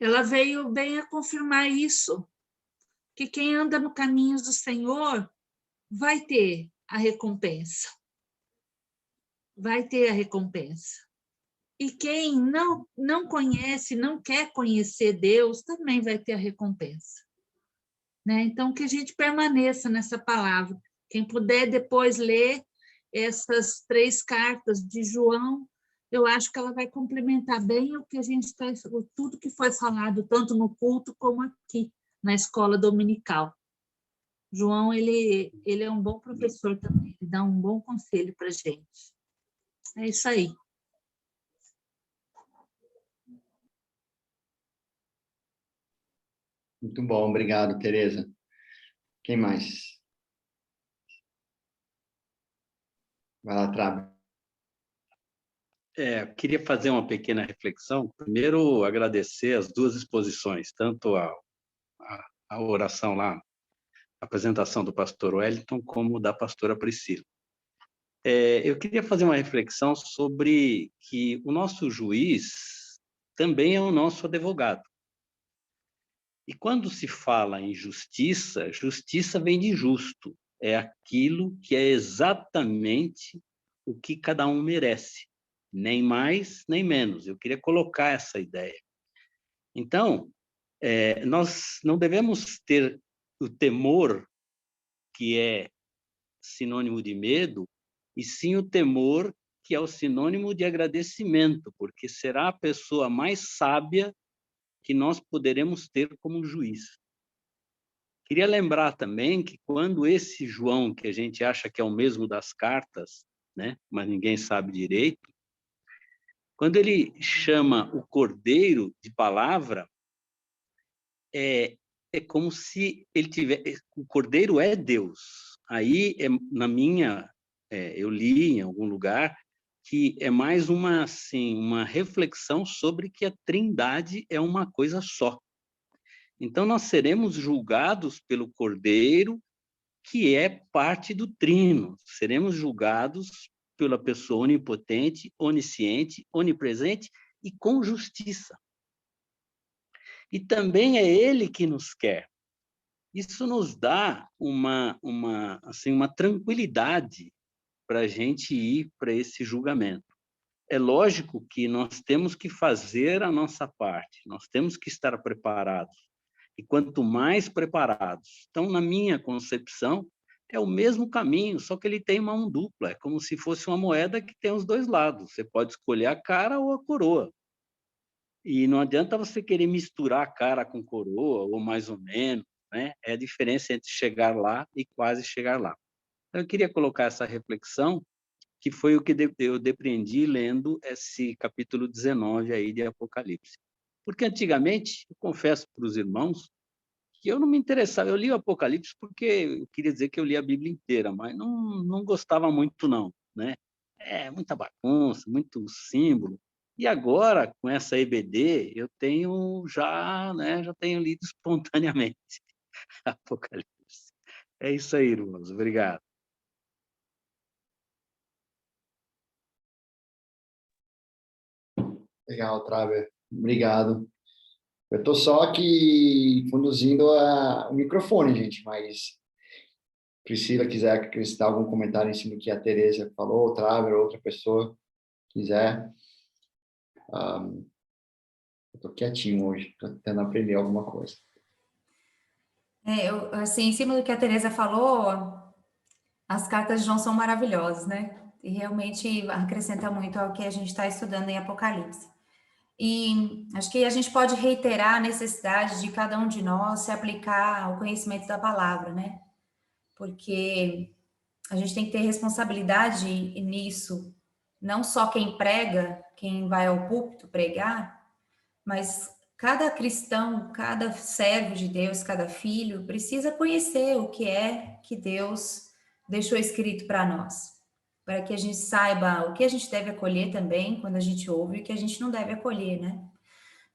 Speaker 3: ela veio bem a confirmar isso, que quem anda no caminho do Senhor vai ter a recompensa. Vai ter a recompensa. E quem não conhece, não quer conhecer Deus, também vai ter a recompensa. Né? Então, que a gente permaneça nessa palavra. Quem puder depois ler essas 3 cartas de João, eu acho que ela vai complementar bem o que a gente está, tudo que foi falado, tanto no culto como aqui, na escola dominical. João, ele é um bom professor também, ele dá um bom conselho para a gente. É isso aí.
Speaker 1: Muito bom, obrigado, Tereza. Quem mais? Vai lá, Trabe.
Speaker 4: Queria fazer uma pequena reflexão. Primeiro, agradecer as 2 exposições, tanto a oração lá, a apresentação do pastor Wellington, como da pastora Priscila. Eu queria fazer uma reflexão sobre que o nosso juiz também é o nosso advogado. E quando se fala em justiça, justiça vem de justo. É aquilo que é exatamente o que cada um merece. Nem mais, nem menos. Eu queria colocar essa ideia. Então, nós não devemos ter o temor, que é sinônimo de medo, e sim o temor, que é o sinônimo de agradecimento, porque será a pessoa mais sábia que nós poderemos ter como juiz. Queria lembrar também que quando esse João, que a gente acha que é o mesmo das cartas, né, mas ninguém sabe direito, Quando ele chama o cordeiro de palavra, é como se ele tivesse... O cordeiro é Deus. Aí, eu li em algum lugar que é mais uma reflexão sobre que a Trindade é uma coisa só. Então, nós seremos julgados pelo cordeiro, que é parte do trino. Seremos julgados pela pessoa onipotente, onisciente, onipresente e com justiça. E também é ele que nos quer. Isso nos dá uma tranquilidade para a gente ir para esse julgamento. É lógico que nós temos que fazer a nossa parte, nós temos que estar preparados. E quanto mais preparados, então, na minha concepção, é o mesmo caminho, só que ele tem uma mão dupla. É como se fosse uma moeda que tem os dois lados. Você pode escolher a cara ou a coroa. E não adianta você querer misturar a cara com coroa, ou mais ou menos, né? É a diferença entre chegar lá e quase chegar lá. Então, eu queria colocar essa reflexão, que foi o que eu depreendi lendo esse capítulo 19 aí de Apocalipse. Porque antigamente, eu confesso para os irmãos, que eu não me interessava. Eu li o Apocalipse porque eu queria dizer que eu li a Bíblia inteira, mas não gostava muito, não, né? É muita bagunça, muito símbolo. E agora, com essa EBD, eu tenho já tenho lido espontaneamente Apocalipse. É isso aí, irmãos. Obrigado.
Speaker 1: Legal, Traver. Obrigado. Eu estou só aqui conduzindo o microfone, gente, mas Priscila quiser acrescentar algum comentário em cima do que a Tereza falou, o Traver, outra pessoa quiser. Eu estou quietinho hoje, estou tentando aprender alguma coisa.
Speaker 2: Em cima do que a Tereza falou, as cartas de João são maravilhosas, né? E realmente acrescenta muito ao que a gente está estudando em Apocalipse. E acho que a gente pode reiterar a necessidade de cada um de nós se aplicar ao conhecimento da palavra, né? Porque a gente tem que ter responsabilidade nisso, não só quem prega, quem vai ao púlpito pregar, mas cada cristão, cada servo de Deus, cada filho, precisa conhecer o que é que Deus deixou escrito para nós, para que a gente saiba o que a gente deve acolher também quando a gente ouve e o que a gente não deve acolher, né?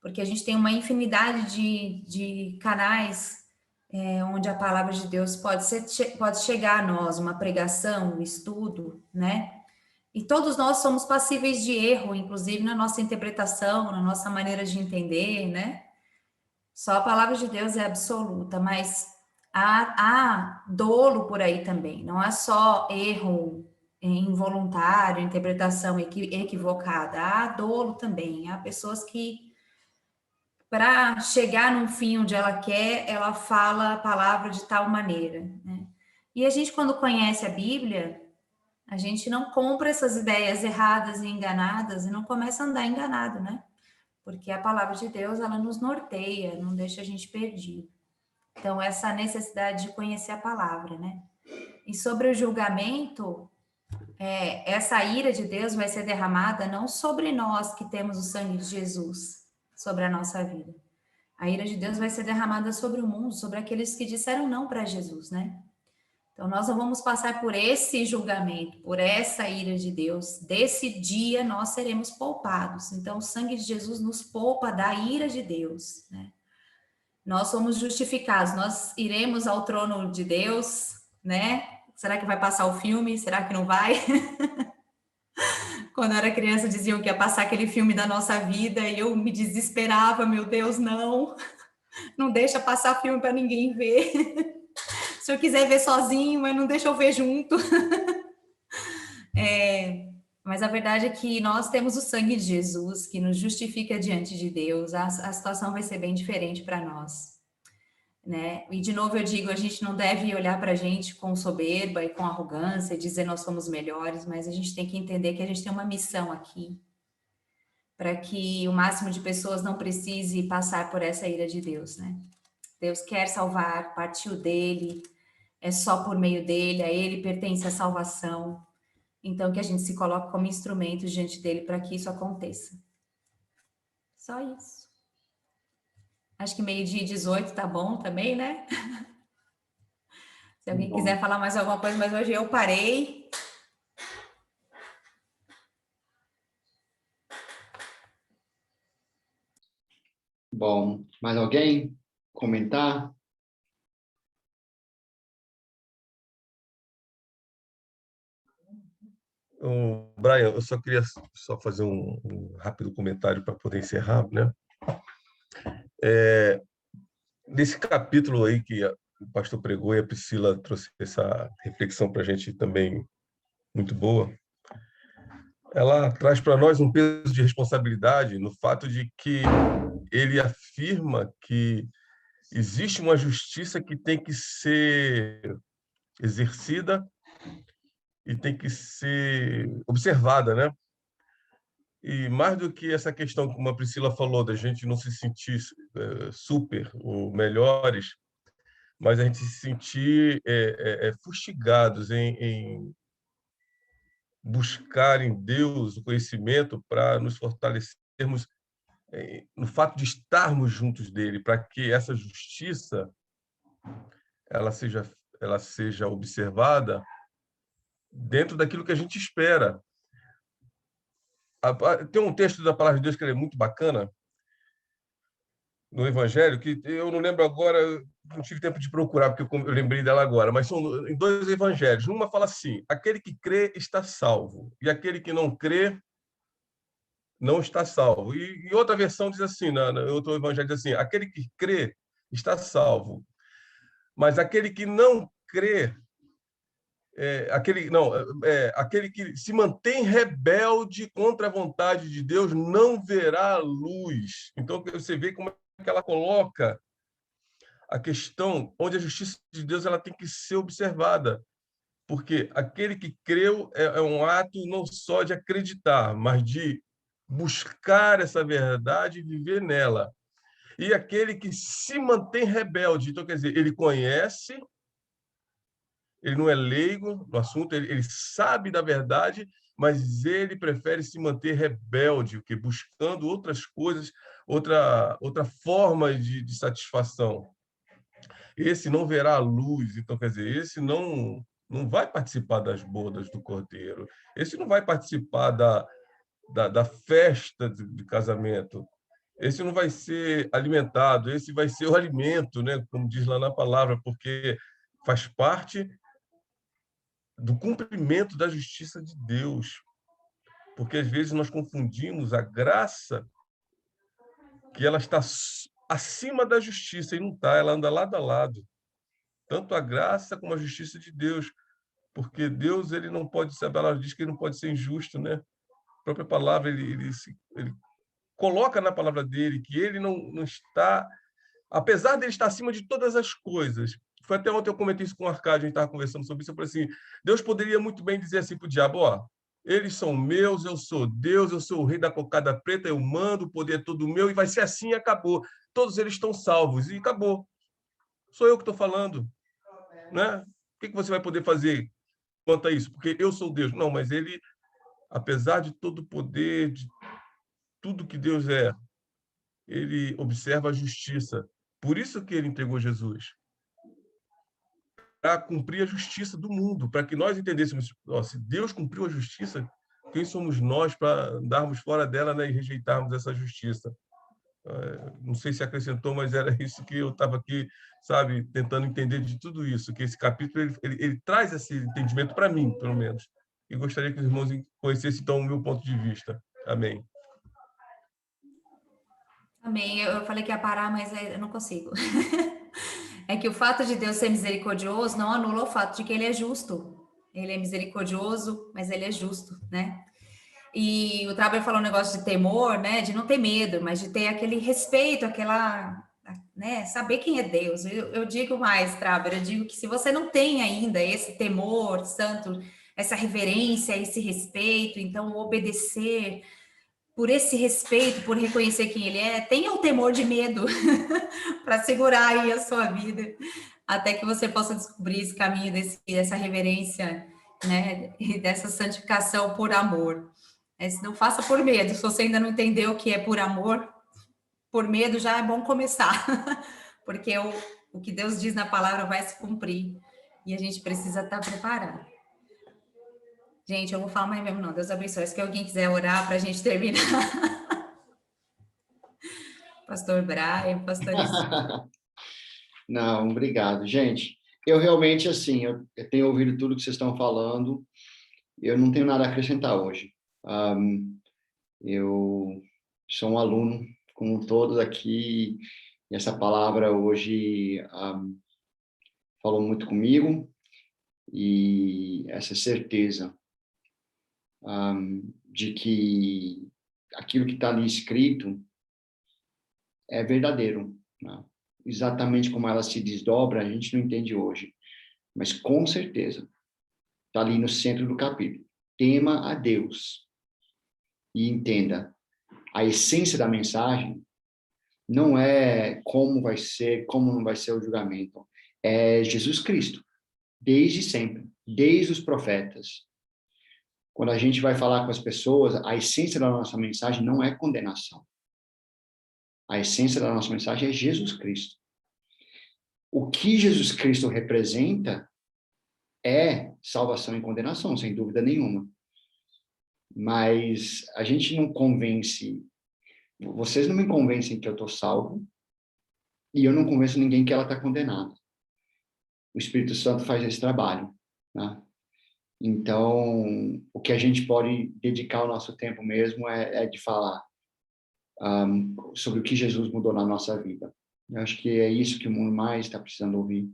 Speaker 2: Porque a gente tem uma infinidade de canais onde a palavra de Deus pode chegar a nós, uma pregação, um estudo, né? E todos nós somos passíveis de erro, inclusive na nossa interpretação, na nossa maneira de entender, né? Só a palavra de Deus é absoluta, mas há dolo por aí também. Não é só erro involuntário, interpretação equivocada. Há dolo também. Há pessoas que, para chegar num fim onde ela quer, ela fala a palavra de tal maneira, né? E a gente, quando conhece a Bíblia, a gente não compra essas ideias erradas e enganadas e não começa a andar enganado, né? Porque a palavra de Deus, ela nos norteia, não deixa a gente perdido. Então, essa necessidade de conhecer a palavra, né? E sobre o julgamento, essa ira de Deus vai ser derramada não sobre nós que temos o sangue de Jesus, sobre a nossa vida. A ira de Deus vai ser derramada sobre o mundo, sobre aqueles que disseram não para Jesus, né? Então, nós não vamos passar por esse julgamento, por essa ira de Deus. Desse dia, nós seremos poupados. Então, o sangue de Jesus nos poupa da ira de Deus, né? Nós somos justificados, nós iremos ao trono de Deus, né? Será que vai passar o filme? Será que não vai? Quando eu era criança, diziam que ia passar aquele filme da nossa vida e eu me desesperava, meu Deus, não deixa passar filme para ninguém ver. Se eu quiser ver sozinho, mas não deixa eu ver junto. Mas a verdade é que nós temos o sangue de Jesus, que nos justifica diante de Deus. A situação vai ser bem diferente para nós, né? E, de novo, eu digo, a gente não deve olhar para a gente com soberba e com arrogância e dizer nós somos melhores, mas a gente tem que entender que a gente tem uma missão aqui, para que o máximo de pessoas não precise passar por essa ira de Deus, né? Deus quer salvar, partiu dele, é só por meio dele, a ele pertence a salvação. Então, que a gente se coloque como instrumento diante dele para que isso aconteça. Só isso. Acho que 12:18 tá bom também, né? Se alguém quiser falar mais alguma coisa, mas hoje eu parei.
Speaker 1: Bom, mais alguém comentar?
Speaker 5: Brian, eu só queria fazer um rápido comentário para poder encerrar, né? Nesse capítulo aí que o pastor pregou e a Priscila trouxe essa reflexão para a gente também muito boa, ela traz para nós um peso de responsabilidade no fato de que ele afirma que existe uma justiça que tem que ser exercida e tem que ser observada, né? E mais do que essa questão, como a Priscila falou, da gente não se sentir super ou melhores, mas a gente se sentir fustigados em buscar em Deus o conhecimento para nos fortalecermos no fato de estarmos juntos dele, para que essa justiça ela seja observada dentro daquilo que a gente espera. Tem um texto da Palavra de Deus que é muito bacana, no Evangelho, que eu não lembro agora, não tive tempo de procurar, porque eu lembrei dela agora, mas são em 2 evangelhos. Uma fala assim: aquele que crê está salvo, e aquele que não crê não está salvo. E outra versão diz assim, outro evangelho diz assim: aquele que crê está salvo, mas aquele que não crê, aquele que se mantém rebelde contra a vontade de Deus não verá a luz. Então, você vê como é que ela coloca a questão onde a justiça de Deus ela tem que ser observada, porque aquele que creu é um ato não só de acreditar, mas de buscar essa verdade e viver nela. E aquele que se mantém rebelde, então, quer dizer, ele conhece, ele não é leigo no assunto, ele sabe da verdade, mas ele prefere se manter rebelde, que buscando outras coisas, outra forma de satisfação. Esse não verá a luz, então, quer dizer, esse não vai participar das bodas do Cordeiro, esse não vai participar da festa de casamento, esse não vai ser alimentado, esse vai ser o alimento, né? Como diz lá na palavra, porque faz parte do cumprimento da justiça de Deus. Porque às vezes nós confundimos a graça, que ela está acima da justiça, e não está, ela anda lado a lado. Tanto a graça como a justiça de Deus. Porque Deus, ele não pode ser, a palavra diz que ele não pode ser injusto, né? A própria palavra, ele coloca na palavra dele que ele não está, apesar de ele estar acima de todas as coisas. Foi até ontem eu comentei isso com o Arcádio, a gente estava conversando sobre isso, eu falei assim, Deus poderia muito bem dizer assim para o diabo, ó, eles são meus, eu sou Deus, eu sou o rei da cocada preta, eu mando, o poder é todo meu, e vai ser assim e acabou. Todos eles estão salvos, e acabou. Sou eu que estou falando. Né? O que você vai poder fazer quanto a isso? Porque eu sou Deus. Não, mas ele, apesar de todo o poder, de tudo que Deus é, ele observa a justiça. Por isso que ele entregou Jesus. Para cumprir a justiça do mundo, para que nós entendêssemos, ó, se Deus cumpriu a justiça, quem somos nós para andarmos fora dela, né, e rejeitarmos essa justiça? Não sei se acrescentou, mas era isso que eu estava aqui, sabe, tentando entender de tudo isso, que esse capítulo ele traz esse entendimento para mim, pelo menos. E gostaria que os irmãos conhecessem, então, o meu ponto de vista. Amém.
Speaker 2: Amém. Eu falei que ia parar, mas eu não consigo. É que o fato de Deus ser misericordioso não anula o fato de que ele é justo. Ele é misericordioso, mas ele é justo, né? E o Traber falou um negócio de temor, né? De não ter medo, mas de ter aquele respeito, aquela, né? Saber quem é Deus. Eu digo mais, Traber, eu digo que se você não tem ainda esse temor santo, essa reverência, esse respeito, então obedecer por esse respeito, por reconhecer quem ele é, tenha o temor de medo para segurar aí a sua vida, até que você possa descobrir esse caminho dessa reverência né? E dessa santificação por amor. Não faça por medo. Se você ainda não entendeu o que é por amor, por medo já é bom começar. Porque o que Deus diz na palavra vai se cumprir. E a gente precisa estar preparado. Gente, eu não vou falar mais mesmo, não. Deus abençoe. Se alguém quiser orar para a gente terminar. Pastor Brian, pastor
Speaker 1: Não, obrigado. Gente, eu realmente, assim, eu tenho ouvido tudo que vocês estão falando. Eu não tenho nada a acrescentar hoje. Eu sou um aluno, como todos aqui, e essa palavra hoje falou muito comigo, e essa certeza de que aquilo que está ali escrito é verdadeiro, né? Exatamente como ela se desdobra, a gente não entende hoje, mas com certeza está ali no centro do capítulo. Tema a Deus e entenda, a essência da mensagem não é como vai ser, como não vai ser o julgamento, é Jesus Cristo, desde sempre, desde os profetas. Quando a gente vai falar com as pessoas, a essência da nossa mensagem não é condenação. A essência da nossa mensagem é Jesus Cristo. O que Jesus Cristo representa é salvação e condenação, sem dúvida nenhuma. Mas a gente não convence, vocês não me convencem que eu estou salvo, e eu não convenço ninguém que ela está condenada. O Espírito Santo faz esse trabalho, né? Então, o que a gente pode dedicar o nosso tempo mesmo é de falar sobre o que Jesus mudou na nossa vida. Eu acho que é isso que o mundo mais está precisando ouvir.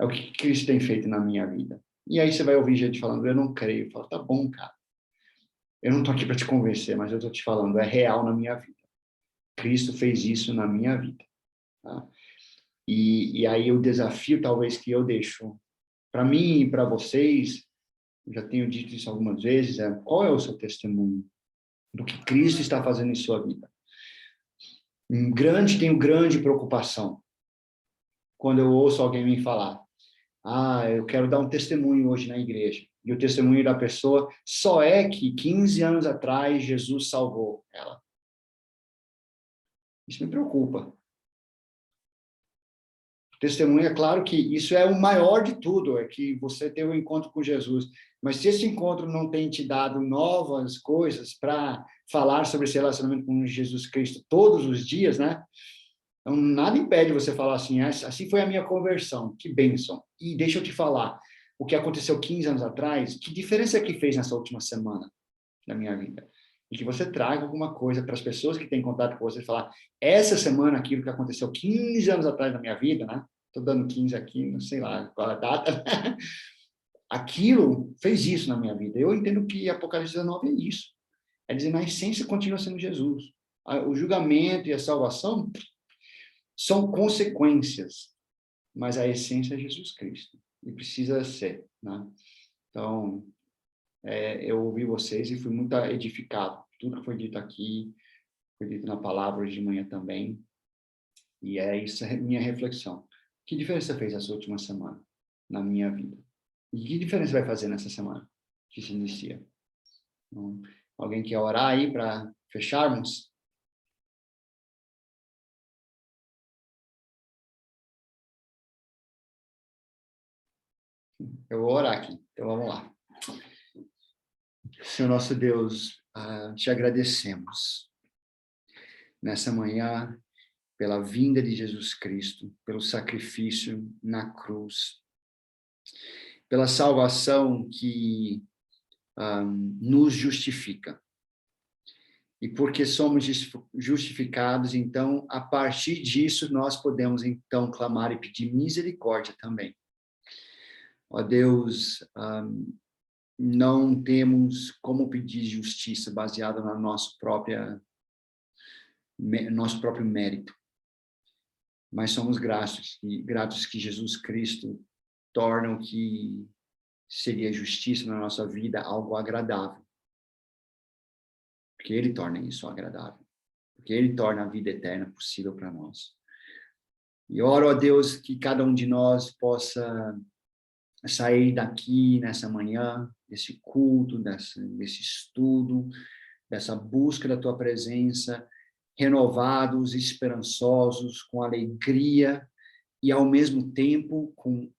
Speaker 1: É o que Cristo tem feito na minha vida. E aí você vai ouvir gente falando, eu não creio. Eu falo, tá bom, cara. Eu não estou aqui para te convencer, mas eu estou te falando, é real na minha vida. Cristo fez isso na minha vida. Tá? E aí o desafio, talvez, que eu deixo para mim e para vocês, eu já tenho dito isso algumas vezes, é qual é o seu testemunho do que Cristo está fazendo em sua vida? Tenho grande preocupação quando eu ouço alguém me falar, eu quero dar um testemunho hoje na igreja. E o testemunho da pessoa só é que 15 anos atrás Jesus salvou ela. Isso me preocupa. O testemunho, é claro que isso é o maior de tudo, é que você teve um encontro com Jesus. Mas se esse encontro não tem te dado novas coisas para falar sobre esse relacionamento com Jesus Cristo todos os dias, né? Então, nada impede você falar assim, assim foi a minha conversão, que bênção. E deixa eu te falar, o que aconteceu 15 anos atrás, que diferença que fez nessa última semana na minha vida? E que você traga alguma coisa para as pessoas que têm contato com você, falar, essa semana, aquilo que aconteceu 15 anos atrás na minha vida, né? Estou dando 15 aqui, não sei lá qual a data. Aquilo fez isso na minha vida. Eu entendo que Apocalipse 19 é isso. É dizer, na essência, continua sendo Jesus. O julgamento e a salvação são consequências, mas a essência é Jesus Cristo. E precisa ser, né? Então, eu ouvi vocês e fui muito edificado. Tudo que foi dito aqui, foi dito na palavra hoje de manhã também. E isso é minha reflexão. Que diferença fez essa última semana na minha vida? E que diferença vai fazer nessa semana que se inicia? Então, alguém quer orar aí para fecharmos? Eu vou orar aqui, então vamos lá. Senhor nosso Deus, te agradecemos nessa manhã pela vinda de Jesus Cristo, pelo sacrifício na cruz, pela salvação que nos justifica. E porque somos justificados, então, a partir disso, nós podemos, então, clamar e pedir misericórdia também. Ó Deus, não temos como pedir justiça baseada no nosso próprio mérito, mas somos gratos que Jesus Cristo torna o que seria justiça na nossa vida algo agradável, porque Ele torna isso agradável, porque Ele torna a vida eterna possível para nós. E oro a Deus que cada um de nós possa sair daqui nessa manhã, desse culto, desse estudo, dessa busca da tua presença, renovados, esperançosos, com alegria e, ao mesmo tempo, com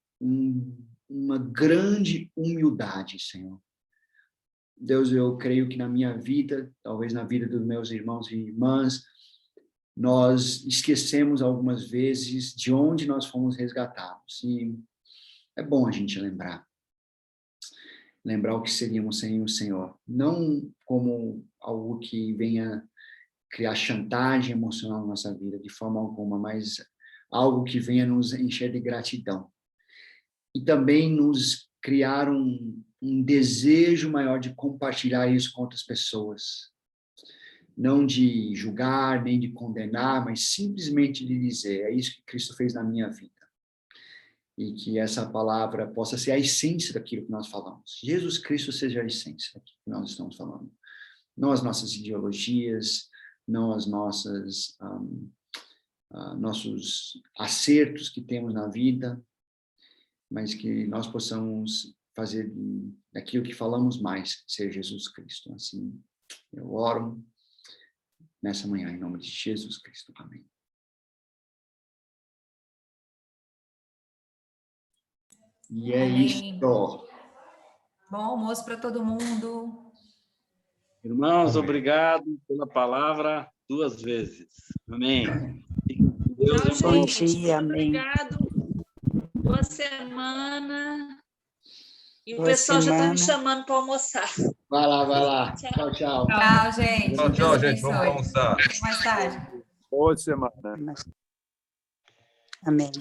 Speaker 1: uma grande humildade, Senhor. Deus, eu creio que na minha vida, talvez na vida dos meus irmãos e irmãs, nós esquecemos algumas vezes de onde nós fomos resgatados. E é bom a gente lembrar o que seríamos sem o Senhor. Não como algo que venha criar chantagem emocional na nossa vida, de forma alguma, mas algo que venha nos encher de gratidão. E também nos criar um desejo maior de compartilhar isso com outras pessoas. Não de julgar, nem de condenar, mas simplesmente de dizer, é isso que Cristo fez na minha vida. E que essa palavra possa ser a essência daquilo que nós falamos. Jesus Cristo seja a essência daquilo que nós estamos falando. Não as nossas ideologias, não as nossos acertos que temos na vida, mas que nós possamos fazer daquilo que falamos mais, ser Jesus Cristo. Assim, eu oro nessa manhã, em nome de Jesus Cristo. Amém. E é isso.
Speaker 2: Bom almoço para todo mundo.
Speaker 4: Irmãos,
Speaker 5: Amém.
Speaker 4: Obrigado pela palavra 2 vezes. Amém.
Speaker 3: Deus,
Speaker 6: Bom
Speaker 3: gente,
Speaker 6: dia, amém.
Speaker 3: obrigado. Boa semana. E o
Speaker 6: Boa
Speaker 3: pessoal já está me
Speaker 6: semana.
Speaker 3: chamando para almoçar.
Speaker 1: Vai lá. Tchau, tchau.
Speaker 2: Tchau, gente.
Speaker 5: Tchau,
Speaker 2: Deus
Speaker 5: gente. Vamos
Speaker 2: abençoe.
Speaker 5: almoçar.
Speaker 2: Até mais tarde.
Speaker 7: Boa semana.
Speaker 6: Amém.